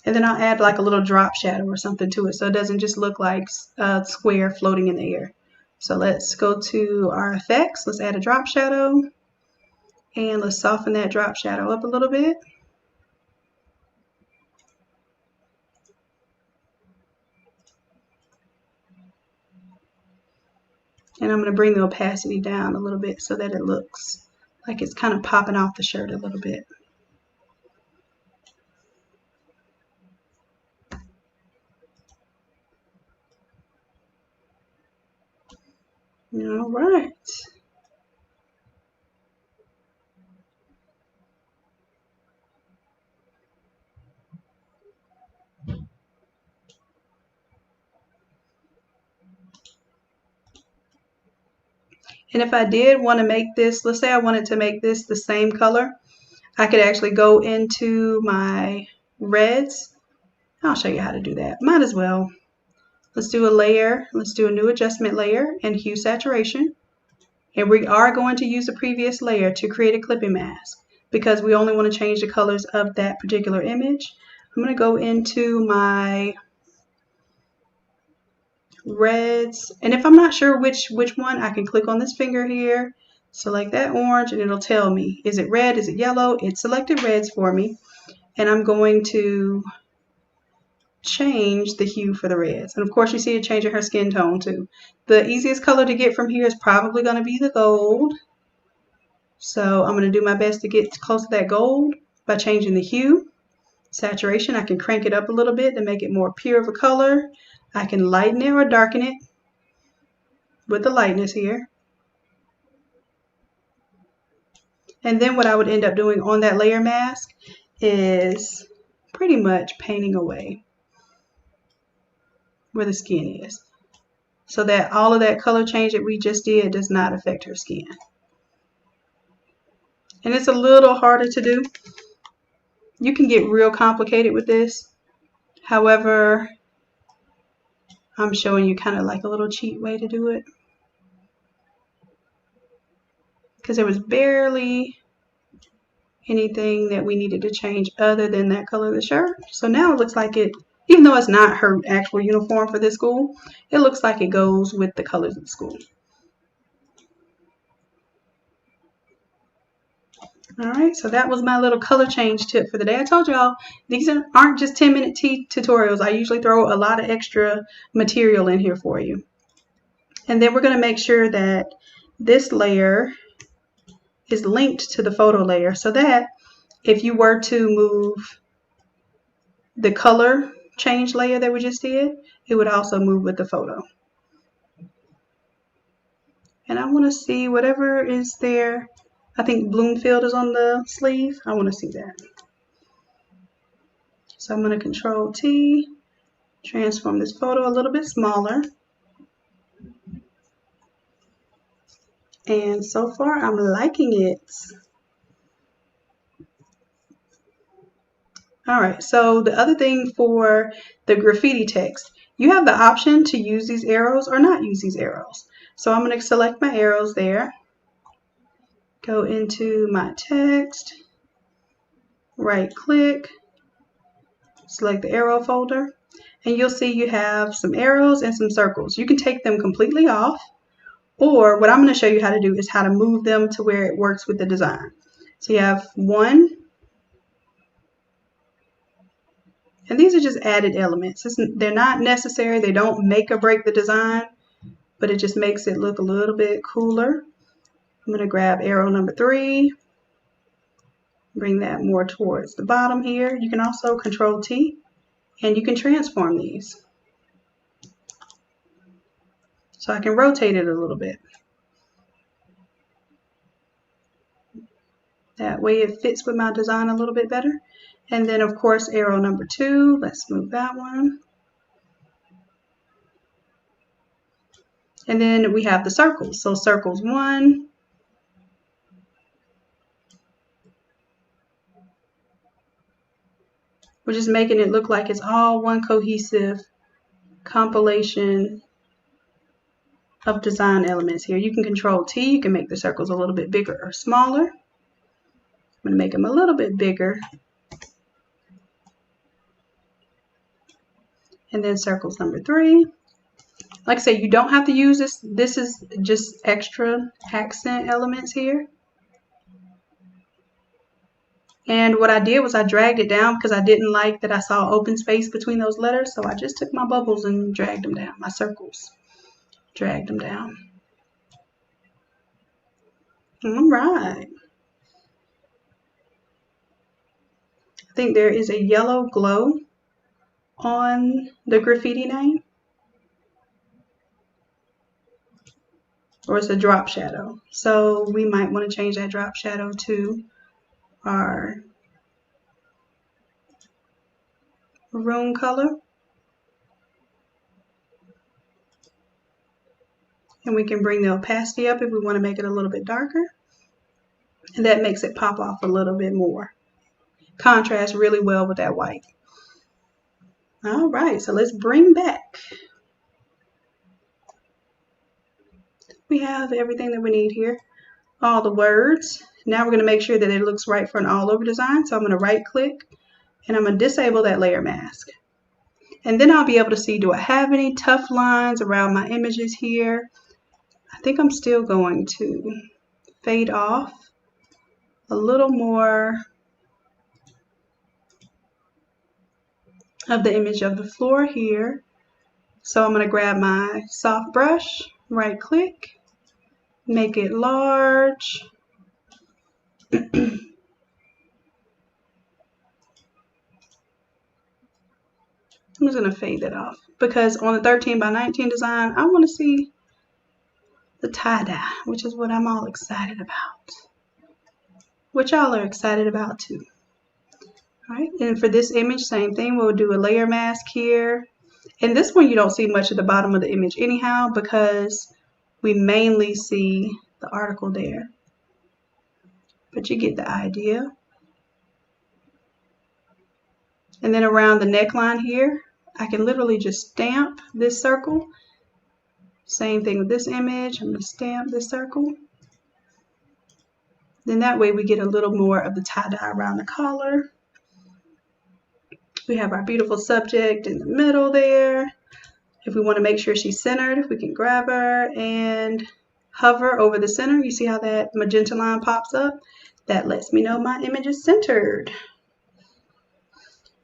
And then I'll add like a little drop shadow or something to it so it doesn't just look like a square floating in the air. So let's go to our effects. Let's add a drop shadow. And let's soften that drop shadow up a little bit. And I'm going to bring the opacity down a little bit so that it looks like it's kind of popping off the shirt a little bit. All right. And if I did want to make this, let's say I wanted to make this the same color, I could actually go into my reds. I'll show you how to do that. Might as well. Let's do a layer. Let's do a new adjustment layer and hue saturation. And we are going to use the previous layer to create a clipping mask because we only want to change the colors of that particular image. I'm going to go into my reds, and if I'm not sure which one, I can click on this finger here, select that orange, and it'll tell me, is it red, is it yellow? It selected reds for me, and I'm going to change the hue for the reds. And of course you see it changing her skin tone too. The easiest color to get from here is probably going to be the gold, so I'm going to do my best to get close to that gold by changing the hue. Saturation, I can crank it up a little bit to make it more pure of a color. I can lighten it or darken it with the lightness here. And then what I would end up doing on that layer mask is pretty much painting away where the skin is, so that all of that color change that we just did does not affect her skin. And it's a little harder to do. You can get real complicated with this. However, I'm showing you kind of like a little cheat way to do it, because there was barely anything that we needed to change other than that color of the shirt. So now it looks like it Even though it's not her actual uniform for this school, it looks like it goes with the colors of the school. All right, so that was my little color change tip for the day. I told y'all these aren't just 10-minute tutorials. I usually throw a lot of extra material in here for you. And then we're going to make sure that this layer is linked to the photo layer so that if you were to move the color change layer that we just did, it would also move with the photo. And I want to see whatever is there. I think Bloomfield is on the sleeve. I want to see that. So I'm going to Control T, transform this photo a little bit smaller. And so far I'm liking it. All right, so the other thing for the graffiti text, you have the option to use these arrows or not use these arrows. So I'm going to select my arrows there, go into my text, right click, select the arrow folder, and you'll see you have some arrows and some circles. You can take them completely off, or what I'm going to show you how to do is how to move them to where it works with the design. So you have one, and these are just added elements. They're not necessary. They don't make or break the design, but it just makes it look a little bit cooler. I'm going to grab arrow number 3, bring that more towards the bottom here. You can also Control T, and you can transform these. So I can rotate it a little bit. That way it fits with my design a little bit better. And then of course arrow number 2, let's move that one. And then we have the circles. So circles 1, we're just making it look like it's all one cohesive compilation of design elements here. You can Control T, you can make the circles a little bit bigger or smaller. I'm going to make them a little bit bigger. And then circles number 3. Like I say, you don't have to use this. This is just extra accent elements here. And what I did was I dragged it down because I didn't like that I saw open space between those letters. So I just took my bubbles and dragged them down, my circles, dragged them down. All right. I think there is a yellow glow on the graffiti name. Or it's a drop shadow. So we might want to change that drop shadow to our maroon color. And we can bring the opacity up if we want to make it a little bit darker. And that makes it pop off a little bit more. Contrasts really well with that white. All right, so let's bring back. We have everything that we need here. All the words. Now we're going to make sure that it looks right for an all over design. So I'm going to right click and I'm going to disable that layer mask. And then I'll be able to see, do I have any tough lines around my images here? I think I'm still going to fade off a little more of the image of the floor here. So I'm going to grab my soft brush, right click, make it large. I'm just going to fade that off because on the 13 by 19 design, I want to see the tie-dye, which is what I'm all excited about, which y'all are excited about too. All right, and for this image, same thing. We'll do a layer mask here. And this one, you don't see much at the bottom of the image anyhow because we mainly see the article there. But you get the idea. And then around the neckline here, I can literally just stamp this circle. Same thing with this image. I'm going to stamp this circle. Then that way we get a little more of the tie-dye around the collar. We have our beautiful subject in the middle there. If we want to make sure she's centered, we can grab her and hover over the center. You see how that magenta line pops up? That lets me know my image is centered.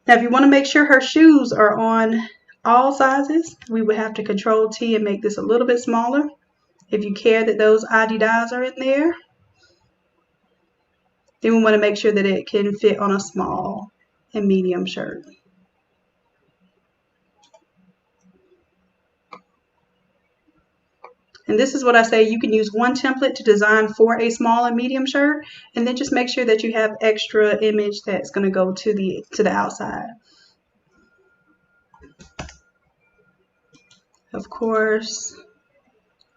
Now, if you want to make sure her shoes are on all sizes, we would have to Control T and make this a little bit smaller. If you care that those Adidas are in there, then we want to make sure that it can fit on a small and medium shirt. And this is what I say, you can use one template to design for a small and medium shirt, and then just make sure that you have extra image that's going to go to the outside. Of course,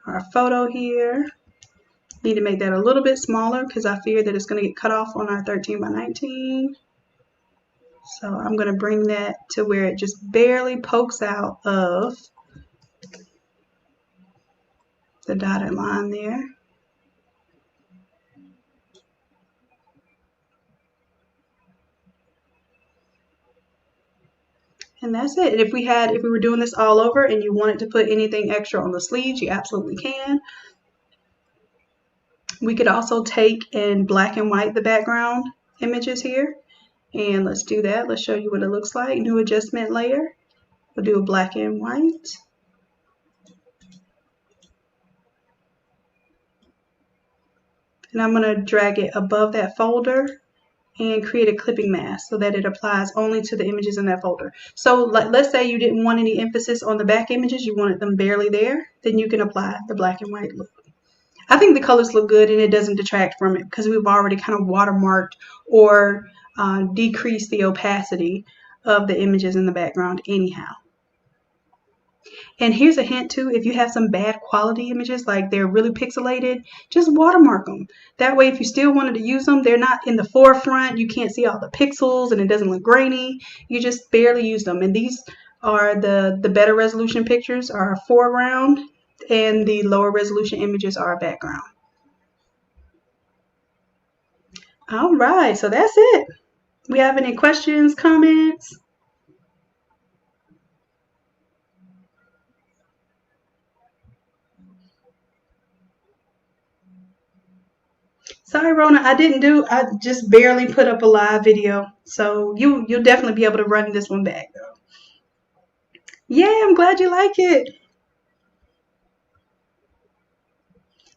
our photo here. Need to make that a little bit smaller because I fear that it's going to get cut off on our 13 by 19. So I'm going to bring that to where it just barely pokes out of the dotted line there. And that's it. And if we were doing this all over and you wanted to put anything extra on the sleeves, you absolutely can. We could also take and black and white the background images here. And let's do that. Let's show you what it looks like. New adjustment layer. We'll do a black and white. And I'm going to drag it above that folder and create a clipping mask so that it applies only to the images in that folder. So let's say you didn't want any emphasis on the back images, you wanted them barely there, then you can apply the black and white look. I think the colors look good and it doesn't detract from it because we've already kind of watermarked or decreased the opacity of the images in the background anyhow. And here's a hint too, if you have some bad quality images, like they're really pixelated, just watermark them. That way, if you still wanted to use them, they're not in the forefront, you can't see all the pixels and it doesn't look grainy, you just barely use them. And these are the better resolution pictures are foreground and the lower resolution images are background. All right, so that's it. We have any questions, comments? Sorry, Rona, I just barely put up a live video. So you'll definitely be able to run this one back though. Yeah, I'm glad you like it.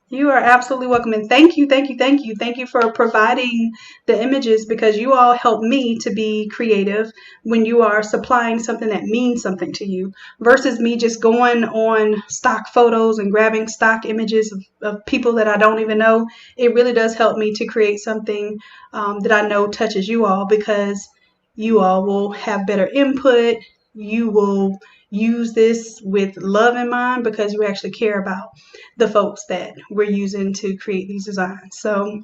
You are absolutely welcome, and thank you for providing the images because you all help me to be creative when you are supplying something that means something to you versus me just going on stock photos and grabbing stock images of people that I don't even know. It really does help me to create something that I know touches you all because you all will have better input. You will use this with love in mind because you actually care about the folks that we're using to create these designs. So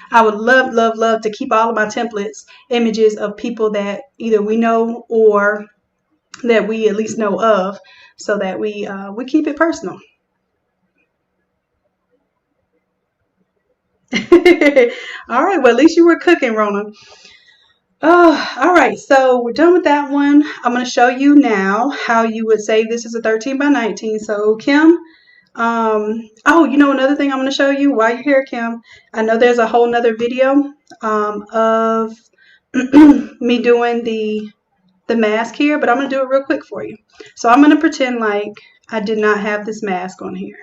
I would love to keep all of my templates images of people that either we know or that we at least know of so that we keep it personal. All right, well, at least you were cooking, Rona. All right, so we're done with that one. I'm going to show you now how you would save this as a 13 by 19. So Kim, oh, you know another thing I'm going to show you while you're here, Kim. I know there's a whole nother video of me doing the mask here, but I'm going to do it real quick for you. So I'm going to pretend like I did not have this mask on here.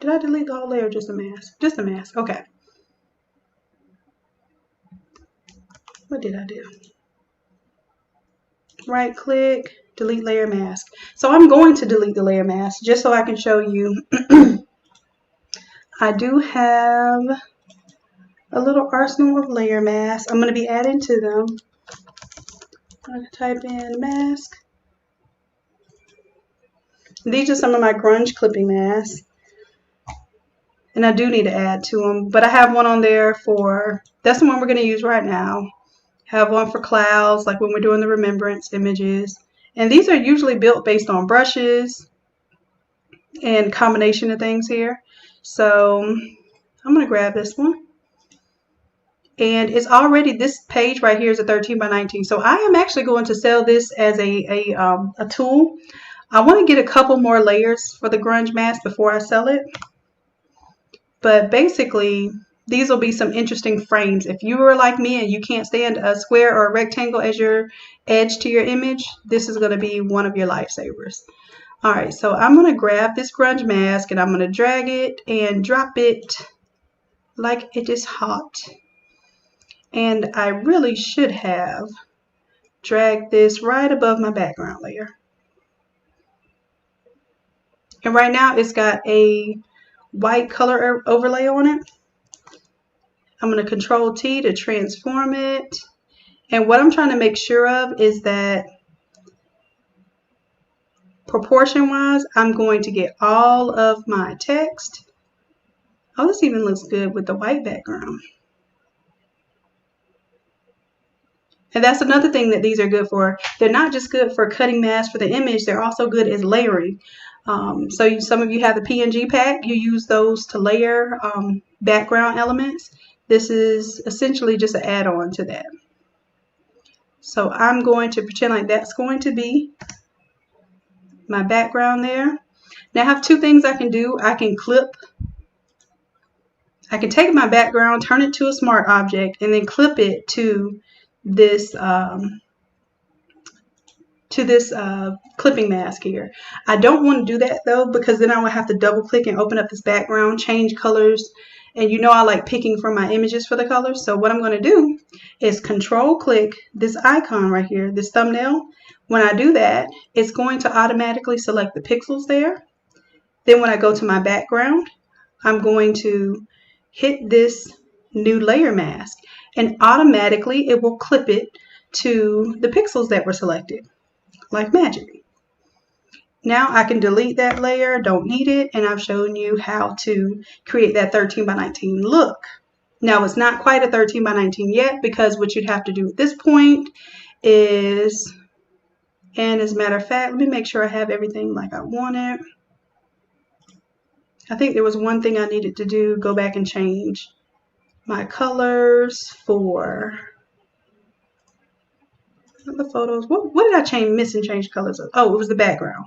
Did I delete the whole layer or just the mask? Just the mask. Okay. What did I do? Right click, delete layer mask. So I'm going to delete the layer mask just so I can show you. I do have a little arsenal of layer masks. I'm going to be adding to them. I'm going to type in mask. These are some of my grunge clipping masks. And I do need to add to them. But I have one on there for, that's the one we're going to use right now. Have one for clouds, like when we're doing the Remembrance images. And these are usually built based on brushes and combination of things here. So I'm going to grab this one. And it's already, this page right here is a 13 by 19. So I am actually going to sell this as a tool. I want to get a couple more layers for the grunge mask before I sell it. But basically, these will be some interesting frames. If you are like me and you can't stand a square or a rectangle as your edge to your image, this is going to be one of your lifesavers. All right, so I'm going to grab this grunge mask and I'm going to drag it and drop it like it is hot. And I really should have dragged this right above my background layer. And right now it's got a white color overlay on it. I'm going to Control T to transform it. And what I'm trying to make sure of is that proportion wise, I'm going to get all of my text. Oh, this even looks good with the white background. And that's another thing that these are good for. They're not just good for cutting masks for the image, they're also good as layering. So some of you have the PNG pack, you use those to layer background elements. This is essentially just an add-on to that. So I'm going to pretend like that's going to be my background there. Now I have two things I can do. I can take my background, turn it to a smart object, and then clip it to this clipping mask here. I don't want to do that though, because then I would have to double click and open up this background, change colors, and you know I like picking from my images for the colors. So what I'm going to do is Control click this icon right here, this thumbnail. When I do that, it's going to automatically select the pixels there. Then when I go to my background, I'm going to hit this new layer mask, and automatically it will clip it to the pixels that were selected, like magic. Now I can delete that layer, don't need it, and I've shown you how to create that 13 by 19 look. Now it's not quite a 13 by 19 yet, because what you'd have to do at this point is, and as a matter of fact, let me make sure I have everything like I want it. I think there was one thing I needed to do, go back and change my colors for the photos. What did I miss and change colors of? Oh, it was the background.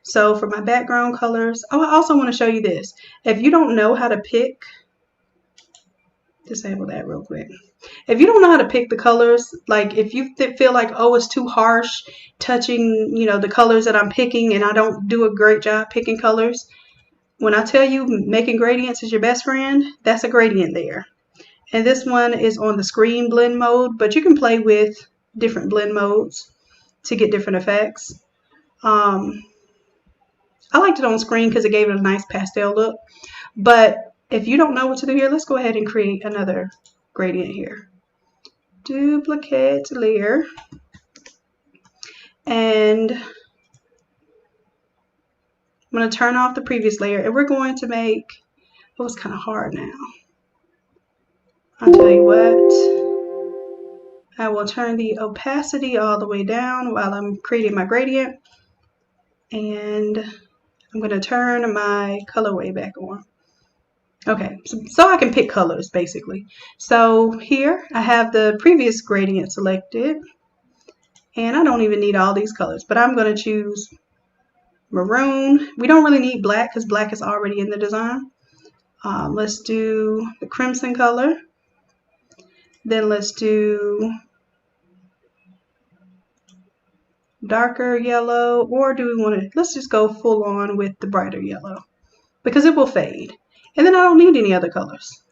So for my background colors, oh, I also want to show you this. If you don't know how to pick, disable that real quick. If you don't know how to pick the colors, like if you feel like, oh, it's too harsh touching, you know, the colors that I'm picking and I don't do a great job picking colors, when I tell you making gradients is your best friend, that's a gradient there. And this one is on the screen blend mode, but you can play with different blend modes to get different effects. I liked it on screen because it gave it a nice pastel look. But if you don't know what to do here, let's go ahead and create another gradient here. Duplicate layer. And I'm going to turn off the previous layer, and we're going to make, oh, it's kind of hard now. I'll tell you what, I will turn the opacity all the way down while I'm creating my gradient, and I'm going to turn my colorway back on. Okay, so I can pick colors basically. So here I have the previous gradient selected, and I don't even need all these colors, but I'm going to choose maroon. We don't really need black because black is already in the design. Let's do the crimson color. Then let's do darker yellow, or do we want to, let's just go full on with the brighter yellow because it will fade. And then I don't need any other colors.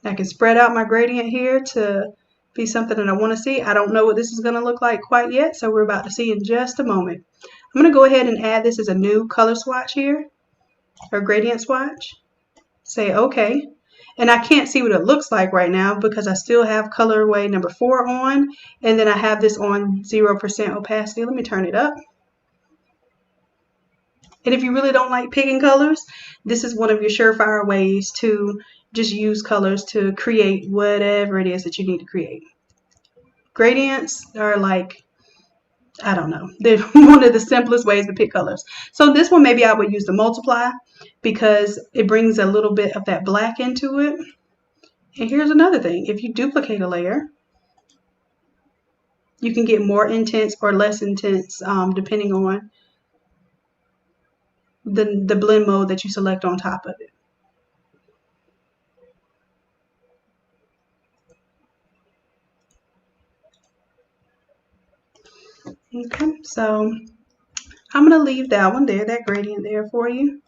I can spread out my gradient here to be something that I want to see. I don't know what this is going to look like quite yet, so we're about to see in just a moment. I'm going to go ahead and add this as a new color swatch here, or gradient swatch. Say OK. And I can't see what it looks like right now because I still have colorway number 4 on, and then I have this on 0% opacity. Let me turn it up. And if you really don't like picking colors, this is one of your surefire ways to just use colors to create whatever it is that you need to create. Gradients are like, I don't know, they're one of the simplest ways to pick colors. So this one, maybe I would use the multiply because it brings a little bit of that black into it. And here's another thing. If you duplicate a layer, you can get more intense or less intense depending on the blend mode that you select on top of it. Okay, so I'm going to leave that one there, that gradient there for you.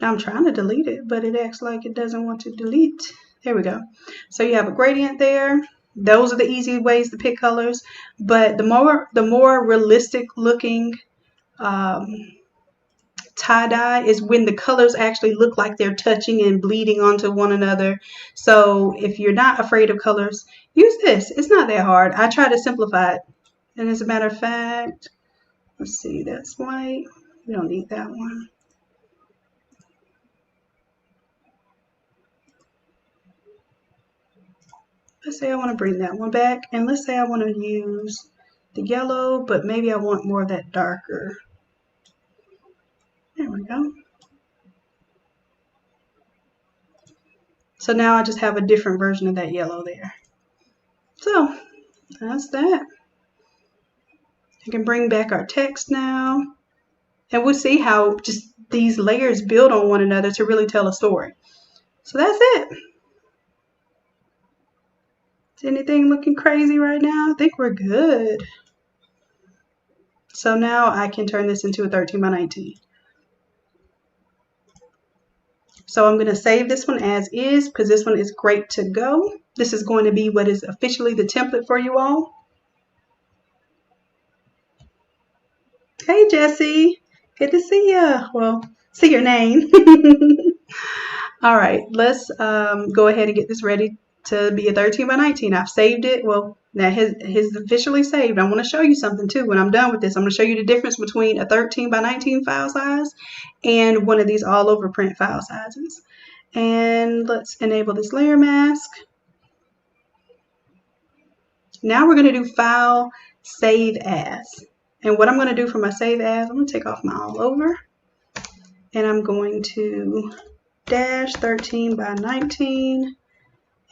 Now I'm trying to delete it, but it acts like it doesn't want to delete. There we go. So you have a gradient there. Those are the easy ways to pick colors, but the more realistic looking tie-dye is when the colors actually look like they're touching and bleeding onto one another. So if you're not afraid of colors, use this. It's not that hard. I try to simplify it. And as a matter of fact, let's see, that's white. We don't need that one. Let's say I want to bring that one back, and let's say I want to use the yellow, but maybe I want more of that darker. There we go. So now I just have a different version of that yellow there. So that's that. I can bring back our text now, and we'll see how just these layers build on one another to really tell a story. So that's it. Is anything looking crazy right now? I think we're good. So now I can turn this into a 13 by 19. So I'm going to save this one as is because this one is great to go. This is going to be what is officially the template for you all. Hey, Jessie. Good to see you. Well, see your name. All right, let's go ahead and get this ready to be a 13 by 19. I've saved it. Well, now his officially saved. I want to show you something too. When I'm done with this, I'm going to show you the difference between a 13 by 19 file size and one of these all over print file sizes. And let's enable this layer mask. Now we're going to do file save as. And what I'm going to do for my save as, I'm going to take off my all over. And I'm going to dash 13 by 19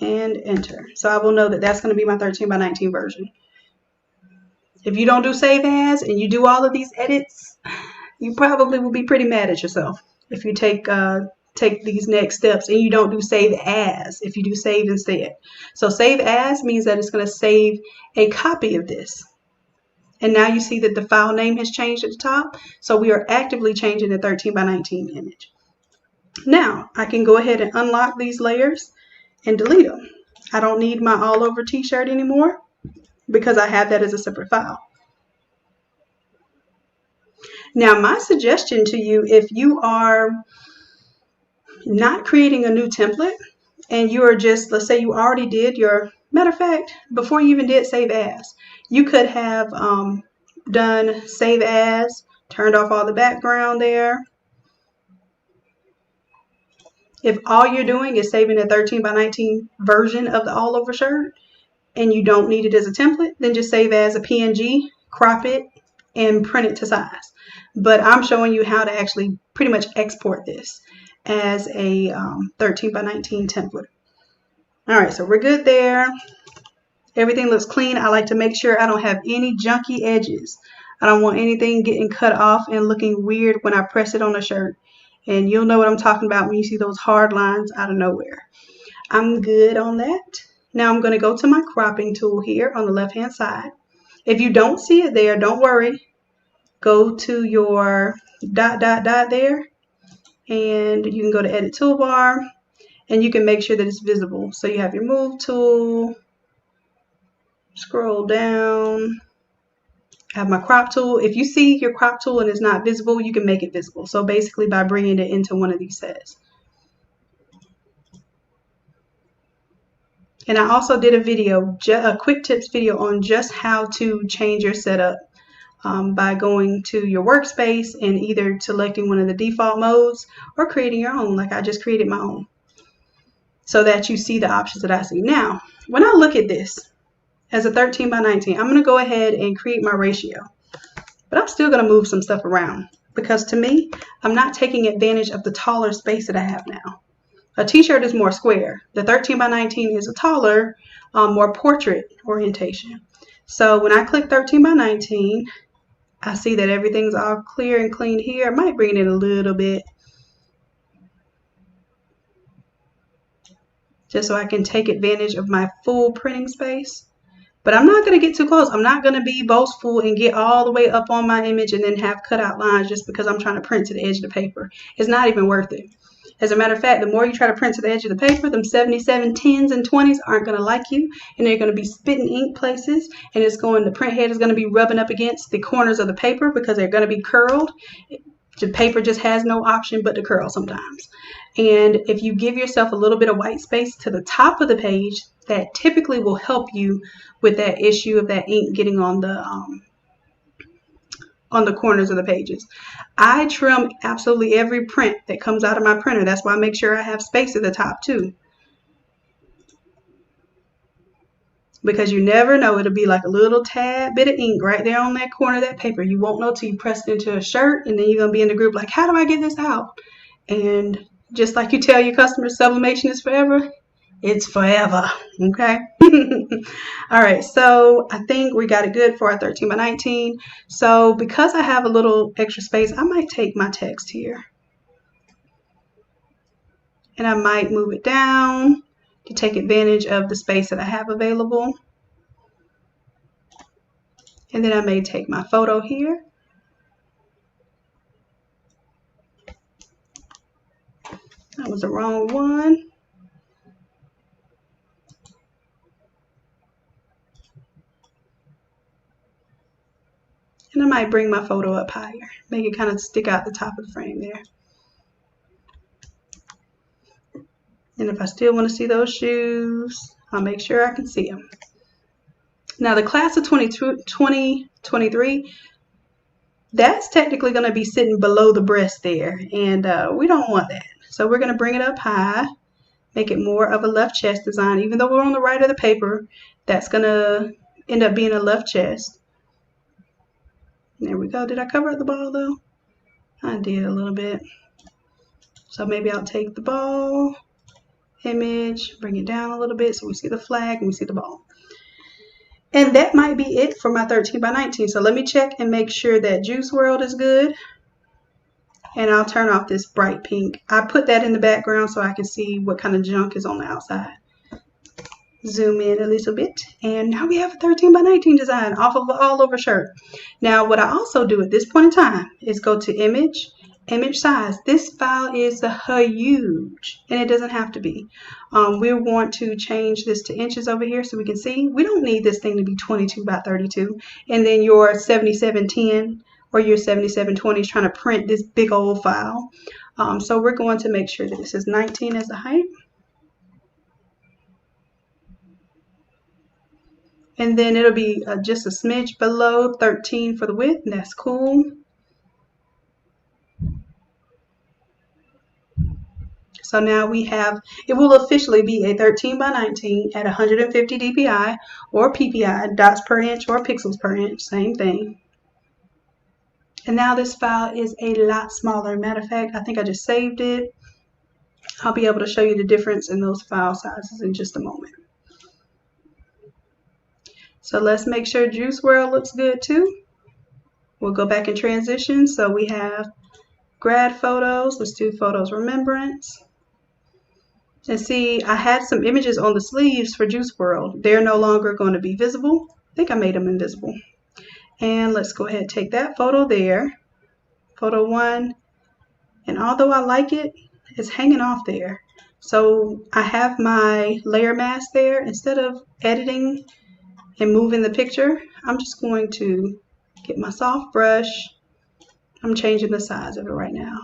and enter. So I will know that that's going to be my 13 by 19 version. If you don't do save as and you do all of these edits, you probably will be pretty mad at yourself if you take these next steps and you don't do save as, if you do save instead. So save as means that it's going to save a copy of this. And now you see that the file name has changed at the top. So we are actively changing the 13 by 19 image. Now I can go ahead and unlock these layers and delete them. I don't need my all over t-shirt anymore because I have that as a separate file. Now my suggestion to you, if you are not creating a new template and you are just, let's say you already did your, matter of fact, before you even did save as, you could have done save as, turned off all the background there. If all you're doing is saving a 13 by 19 version of the all over shirt and you don't need it as a template, then just save as a PNG, crop it, and print it to size. But I'm showing you how to actually pretty much export this as a 13 by 19 template. All right, so we're good there. Everything looks clean. I like to make sure I don't have any junky edges. I don't want anything getting cut off and looking weird when I press it on a shirt. And you'll know what I'm talking about when you see those hard lines out of nowhere. I'm good on that. Now I'm going to go to my cropping tool here on the left hand side. If you don't see it there, don't worry. Go to your ... there and you can go to edit toolbar and you can make sure that it's visible. So you have your move tool, scroll down, have my crop tool. If you see your crop tool and it's not visible, you can make it visible. So basically by bringing it into one of these sets. And I also did a video, a quick tips video on just how to change your setup by going to your workspace and either selecting one of the default modes or creating your own, like I just created my own, so that you see the options that I see. Now, when I look at this as a 13 by 19, I'm going to go ahead and create my ratio. But I'm still going to move some stuff around because to me, I'm not taking advantage of the taller space that I have now. A t-shirt is more square. The 13 by 19 is a taller, more portrait orientation. So when I click 13 by 19, I see that everything's all clear and clean here. I might bring it in a little bit just so I can take advantage of my full printing space. But I'm not going to get too close. I'm not going to be boastful and get all the way up on my image and then have cutout lines just because I'm trying to print to the edge of the paper. It's not even worth it. As a matter of fact, the more you try to print to the edge of the paper, them 77 10s and 20s aren't going to like you, and they're going to be spitting ink places, and the print head is going to be rubbing up against the corners of the paper because they're going to be curled. The paper just has no option but to curl sometimes. And if you give yourself a little bit of white space to the top of the page, that typically will help you with that issue of that ink getting on the corners of the pages. I trim absolutely every print that comes out of my printer. That's why I make sure I have space at the top too. Because you never know, it'll be like a little tad bit of ink right there on that corner of that paper. You won't know till you press it into a shirt, and then you're going to be in the group like, how do I get this out? And just like you tell your customers sublimation is forever, it's forever, okay? All right, so I think we got it good for our 13 by 19. So because I have a little extra space, I might take my text here. And I might move it down to take advantage of the space that I have available. And then I may take my photo here. That was the wrong one. And I might bring my photo up higher, make it kind of stick out the top of the frame there. And if I still want to see those shoes, I'll make sure I can see them. Now the class of 2023, that's technically going to be sitting below the breast there, and we don't want that. So we're going to bring it up high, make it more of a left chest design. Even though we're on the right of the paper, that's going to end up being a left chest. There we go. Did I cover up the ball though? I did a little bit. So maybe I'll take the ball image, bring it down a little bit so we see the flag and we see the ball. And that might be it for my 13 by 19. So let me check and make sure that Juice WRLD is good. And I'll turn off this bright pink. I put that in the background so I can see what kind of junk is on the outside. Zoom in a little bit. And now we have a 13 by 19 design off of an all over shirt. Now what I also do at this point in time is go to image size. This file is huge, and it doesn't have to be. We want to change this to inches over here so we can see. We don't need this thing to be 22 by 32, and then your 7710 or your 7720 is trying to print this big old file. So we're going to make sure that this is 19 as the height. And then it'll be just a smidge below 13 for the width, and that's cool. So now we have, it will officially be a 13 by 19 at 150 dpi or ppi, dots per inch or pixels per inch, same thing. And now this file is a lot smaller. Matter of fact, I think I just saved it. I'll be able to show you the difference in those file sizes in just a moment. So let's make sure Juice WRLD looks good too. We'll go back in transition. So we have grad photos. Let's do photos Remembrance. And see, I had some images on the sleeves for Juice WRLD. They're no longer going to be visible. I think I made them invisible. And let's go ahead and take that photo there. Photo 1. And although I like it, it's hanging off there. So I have my layer mask there. Instead of editing and moving the picture, I'm just going to get my soft brush. I'm changing the size of it right now.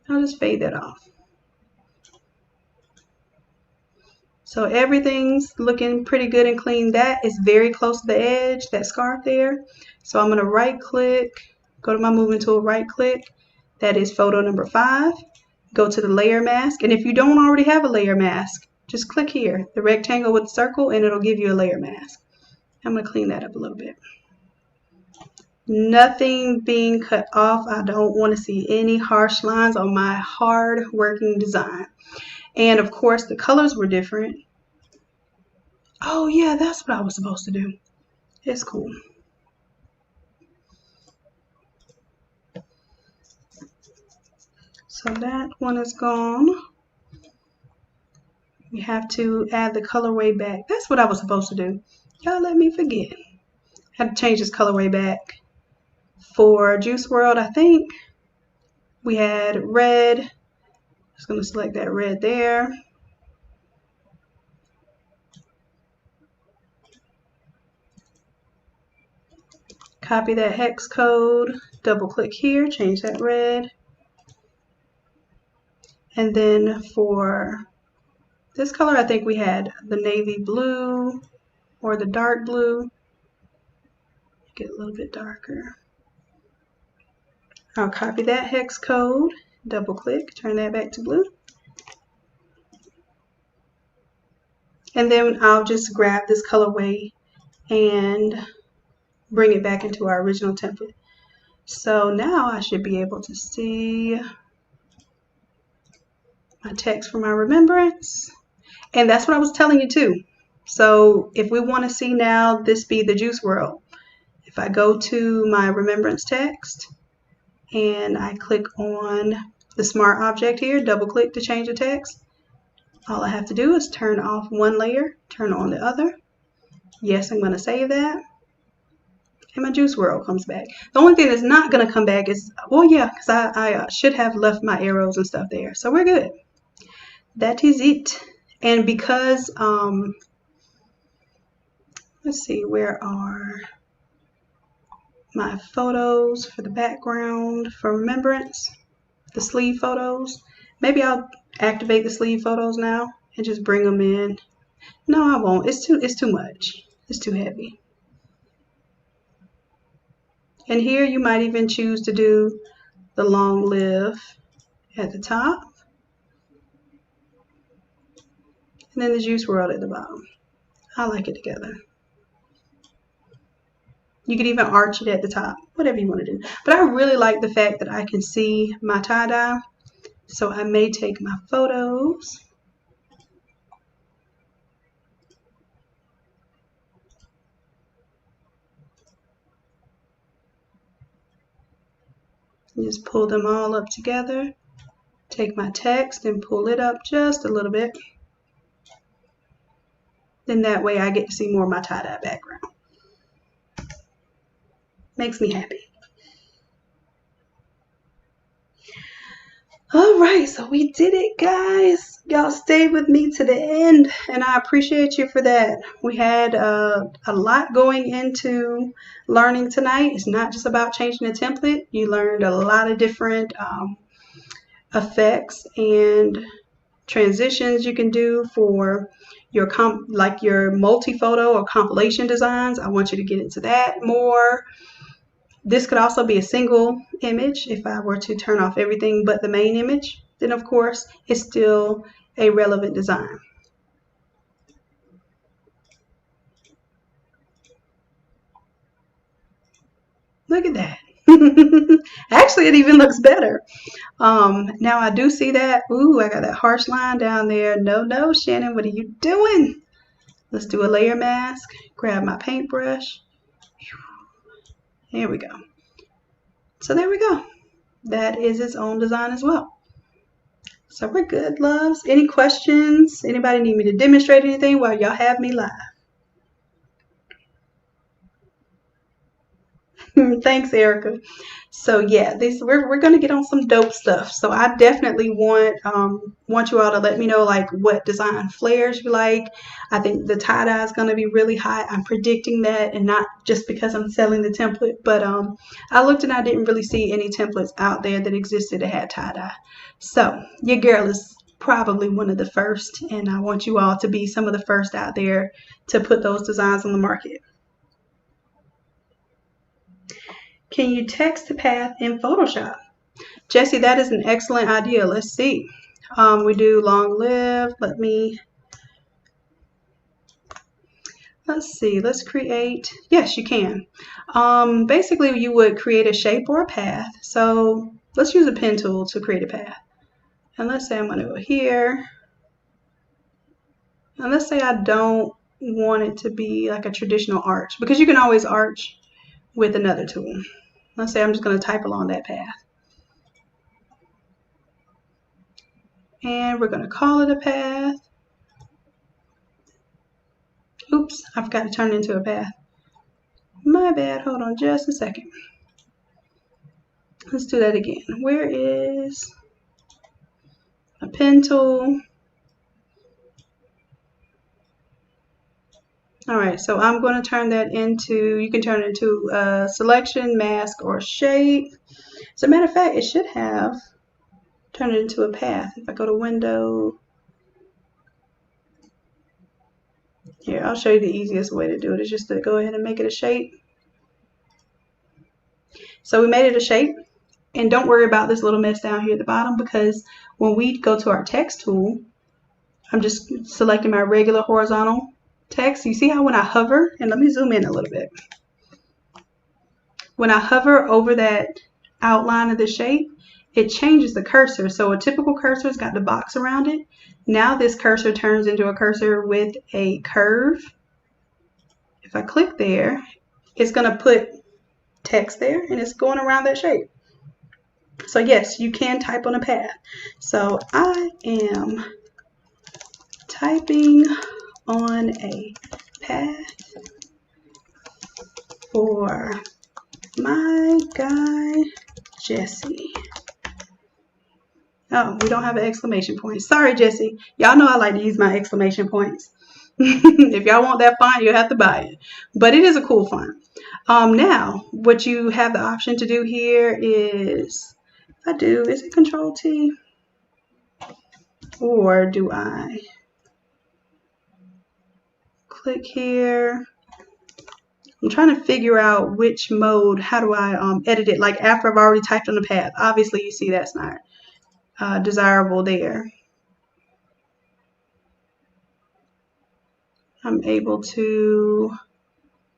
I'll just fade that off. So everything's looking pretty good and clean. That is very close to the edge, that scarf there. So I'm going to right click, go to my moving tool, right click. That is photo number 5. Go to the layer mask. And if you don't already have a layer mask, just click here, the rectangle with the circle, and it'll give you a layer mask. I'm going to clean that up a little bit. Nothing being cut off. I don't want to see any harsh lines on my hard working design. And of course the colors were different. Oh yeah, that's what I was supposed to do. It's cool. So that one is gone. We have to add the colorway back. That's what I was supposed to do. Y'all let me forget. I had to change this colorway back. For Juice World, I think we had red. Just going to select that red there. Copy that hex code, double click here, change that red. And then for this color, I think we had the navy blue or the dark blue. Get a little bit darker. I'll copy that hex code, double click, turn that back to blue. And then I'll just grab this colorway and bring it back into our original template. So now I should be able to see my text for my remembrance. And that's what I was telling you too. So if we want to see now this be the Juice World, if I go to my remembrance text and I click on the smart object here, double click to change the text, all I have to do is turn off one layer, turn on the other. Yes, I'm going to save that. And my Juice World comes back. The only thing that's not going to come back is, well, yeah, because I should have left my arrows and stuff there. So we're good. That is it. And because, let's see, where are my photos for the background for remembrance? The sleeve photos. Maybe I'll activate the sleeve photos now and just bring them in. No, I won't. It's too much. It's too heavy. And here you might even choose to do the long live at the top. And then the Juice World at the bottom. I like it together. You could even arch it at the top, whatever you want to do. But I really like the fact that I can see my tie-dye. So I may take my photos. Just pull them all up together. Take my text and pull it up just a little bit. Then that way I get to see more of my tie-dye background. Makes me happy. All right, so we did it, guys. Y'all stayed with me to the end, and I appreciate you for that. We had a lot going into learning tonight. It's not just about changing the template. You learned a lot of different effects and transitions you can do for your your multi-photo or compilation designs. I want you to get into that more. This could also be a single image. If I were to turn off everything but the main image, then of course it's still a relevant design. Look at that. Actually, it even looks better. Now I do see that. Ooh, I got that harsh line down there. No, Shannon, what are you doing? Let's do a layer mask. Grab my paintbrush. Here we go. So there we go. That is its own design as well. So we're good, loves. Any questions? Anybody need me to demonstrate anything while y'all have me live? Thanks, Erica. So yeah, we're gonna get on some dope stuff. So I definitely want you all to let me know like what design flares you like. I think the tie-dye is gonna be really hot. I'm predicting that, and not just because I'm selling the template, but I looked and I didn't really see any templates out there that existed that had tie-dye. So your girl is probably one of the first, and I want you all to be some of the first out there to put those designs on the market. Can you text the path in Photoshop? Jesse, that is an excellent idea. Let's see. We do long live. Let me let's see, let's create, yes, you can. Basically, you would create a shape or a path. So let's use a pen tool to create a path. And let's say I'm going to go here. And let's say I don't want it to be like a traditional arch, because you can always arch with another tool. Let's say I'm just going to type along that path. And we're going to call it a path. Oops, I forgot to turn it into a path. My bad, hold on just a second. Let's do that again. Where is a pen tool? All right, so I'm going to turn that into, you can turn it into a selection, mask, or shape. As a matter of fact, it should have turned it into a path. If I go to window, here, I'll show you the easiest way to do it. It's just to go ahead and make it a shape. So we made it a shape. And don't worry about this little mess down here at the bottom, because when we go to our text tool, I'm just selecting my regular horizontal text. You see how when I hover, and let me zoom in a little bit. When I hover over that outline of the shape, it changes the cursor. So a typical cursor's got the box around it. Now this cursor turns into a cursor with a curve. If I click there, it's going to put text there, and it's going around that shape. So yes, you can type on a path. So I am typing on a path for my guy Jesse. Oh, we don't have an exclamation point. Sorry, Jesse. Y'all know I like to use my exclamation points. If y'all want that font, you'll have to buy it. But it is a cool font. Now, what you have the option to do here is, is it Control T? Or do I click here? I'm trying to figure out which mode, how do I edit it, like after I've already typed on the path. Obviously, you see that's not desirable there. I'm able to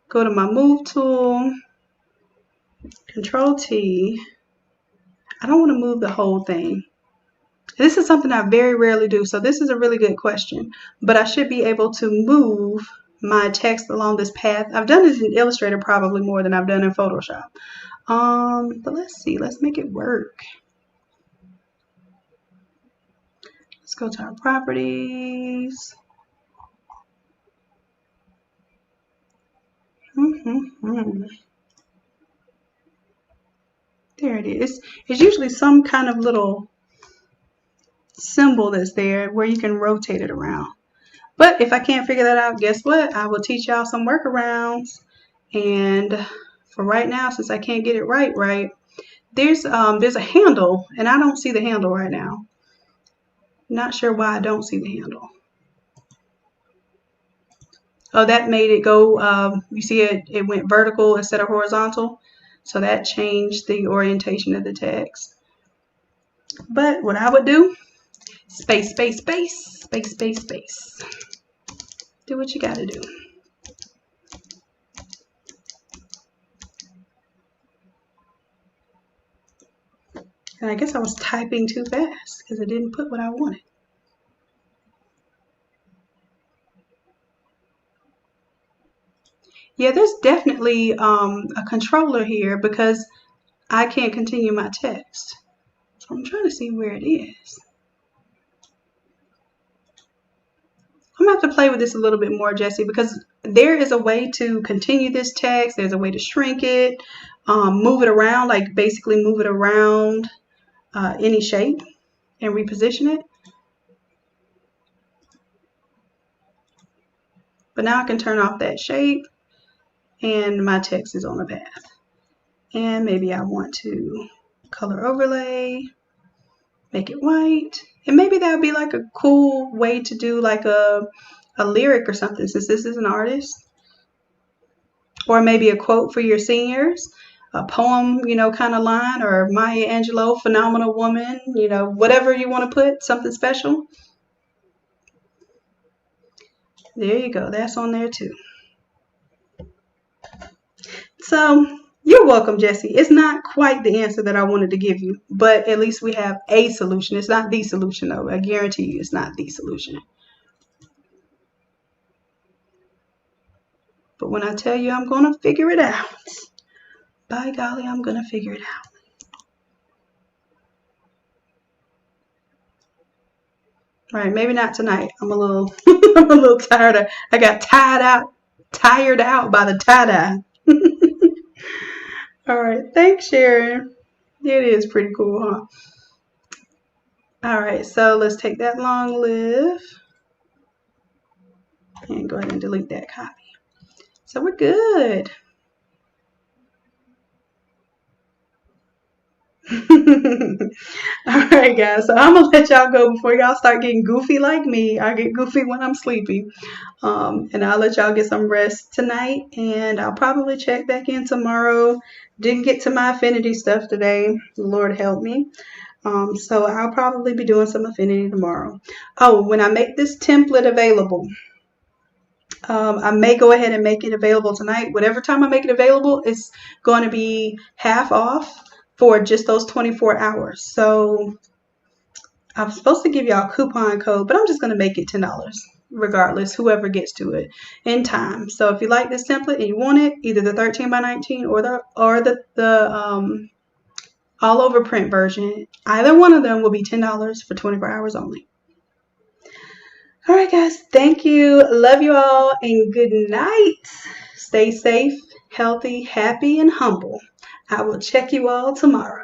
go to my move tool, Control T. I don't want to move the whole thing. This is something I very rarely do, so this is a really good question. But I should be able to move my text along this path. I've done this in Illustrator probably more than I've done in Photoshop. But let's see, let's make it work. Let's go to our properties. There it is. It's usually some kind of little symbol that's there where you can rotate it around. But if I can't figure that out, guess what? I will teach y'all some workarounds. And for right now, since I can't get it right, there's a handle, and I don't see the handle right now. Not sure why I don't see the handle. Oh, that made it go, you see it went vertical instead of horizontal. So that changed the orientation of the text. But what I would do, space, space, space, space, space, space. Do what you gotta do. And I guess I was typing too fast because it didn't put what I wanted. Yeah, there's definitely a controller here because I can't continue my text. So I'm trying to see where it is. I'm going to have to play with this a little bit more, Jesse, because there is a way to continue this text. There's a way to shrink it, move it around, like basically move it around any shape and reposition it. But now I can turn off that shape and my text is on the path. And maybe I want to color overlay, make it white. And maybe that would be like a cool way to do like a lyric or something, since this is an artist. Or maybe a quote for your seniors, a poem, kind of line, or Maya Angelou, phenomenal woman, whatever you want to put, something special. There you go. That's on there too. So you're welcome, Jesse. It's not quite the answer that I wanted to give you, but at least we have a solution. It's not the solution, though. I guarantee you it's not the solution. But when I tell you I'm going to figure it out, by golly, I'm going to figure it out. All right, maybe not tonight. I'm a little, I'm a little tired. I got tired out by the tie-dye. All right, thanks, Sharon. It is pretty cool, huh? All right, so let's take that long live and go ahead and delete that copy. So we're good. All right, guys. So I'm gonna let y'all go before y'all start getting goofy like me. I get goofy when I'm sleepy, and I'll let y'all get some rest tonight. And I'll probably check back in tomorrow. Didn't get to my affinity stuff today. Lord help me. So I'll probably be doing some affinity tomorrow. Oh, when I make this template available, I may go ahead and make it available tonight. Whatever time I make it available, it's going to be half off for just those 24 hours. So I'm supposed to give y'all a coupon code, but I'm just going to make it $10 regardless, whoever gets to it in time. So if you like this template and you want it, either the 13 by 19 or the all over print version, either one of them will be $10 for 24 hours only. All right, guys. Thank you. Love you all and good night. Stay safe, healthy, happy, and humble. I will check you all tomorrow.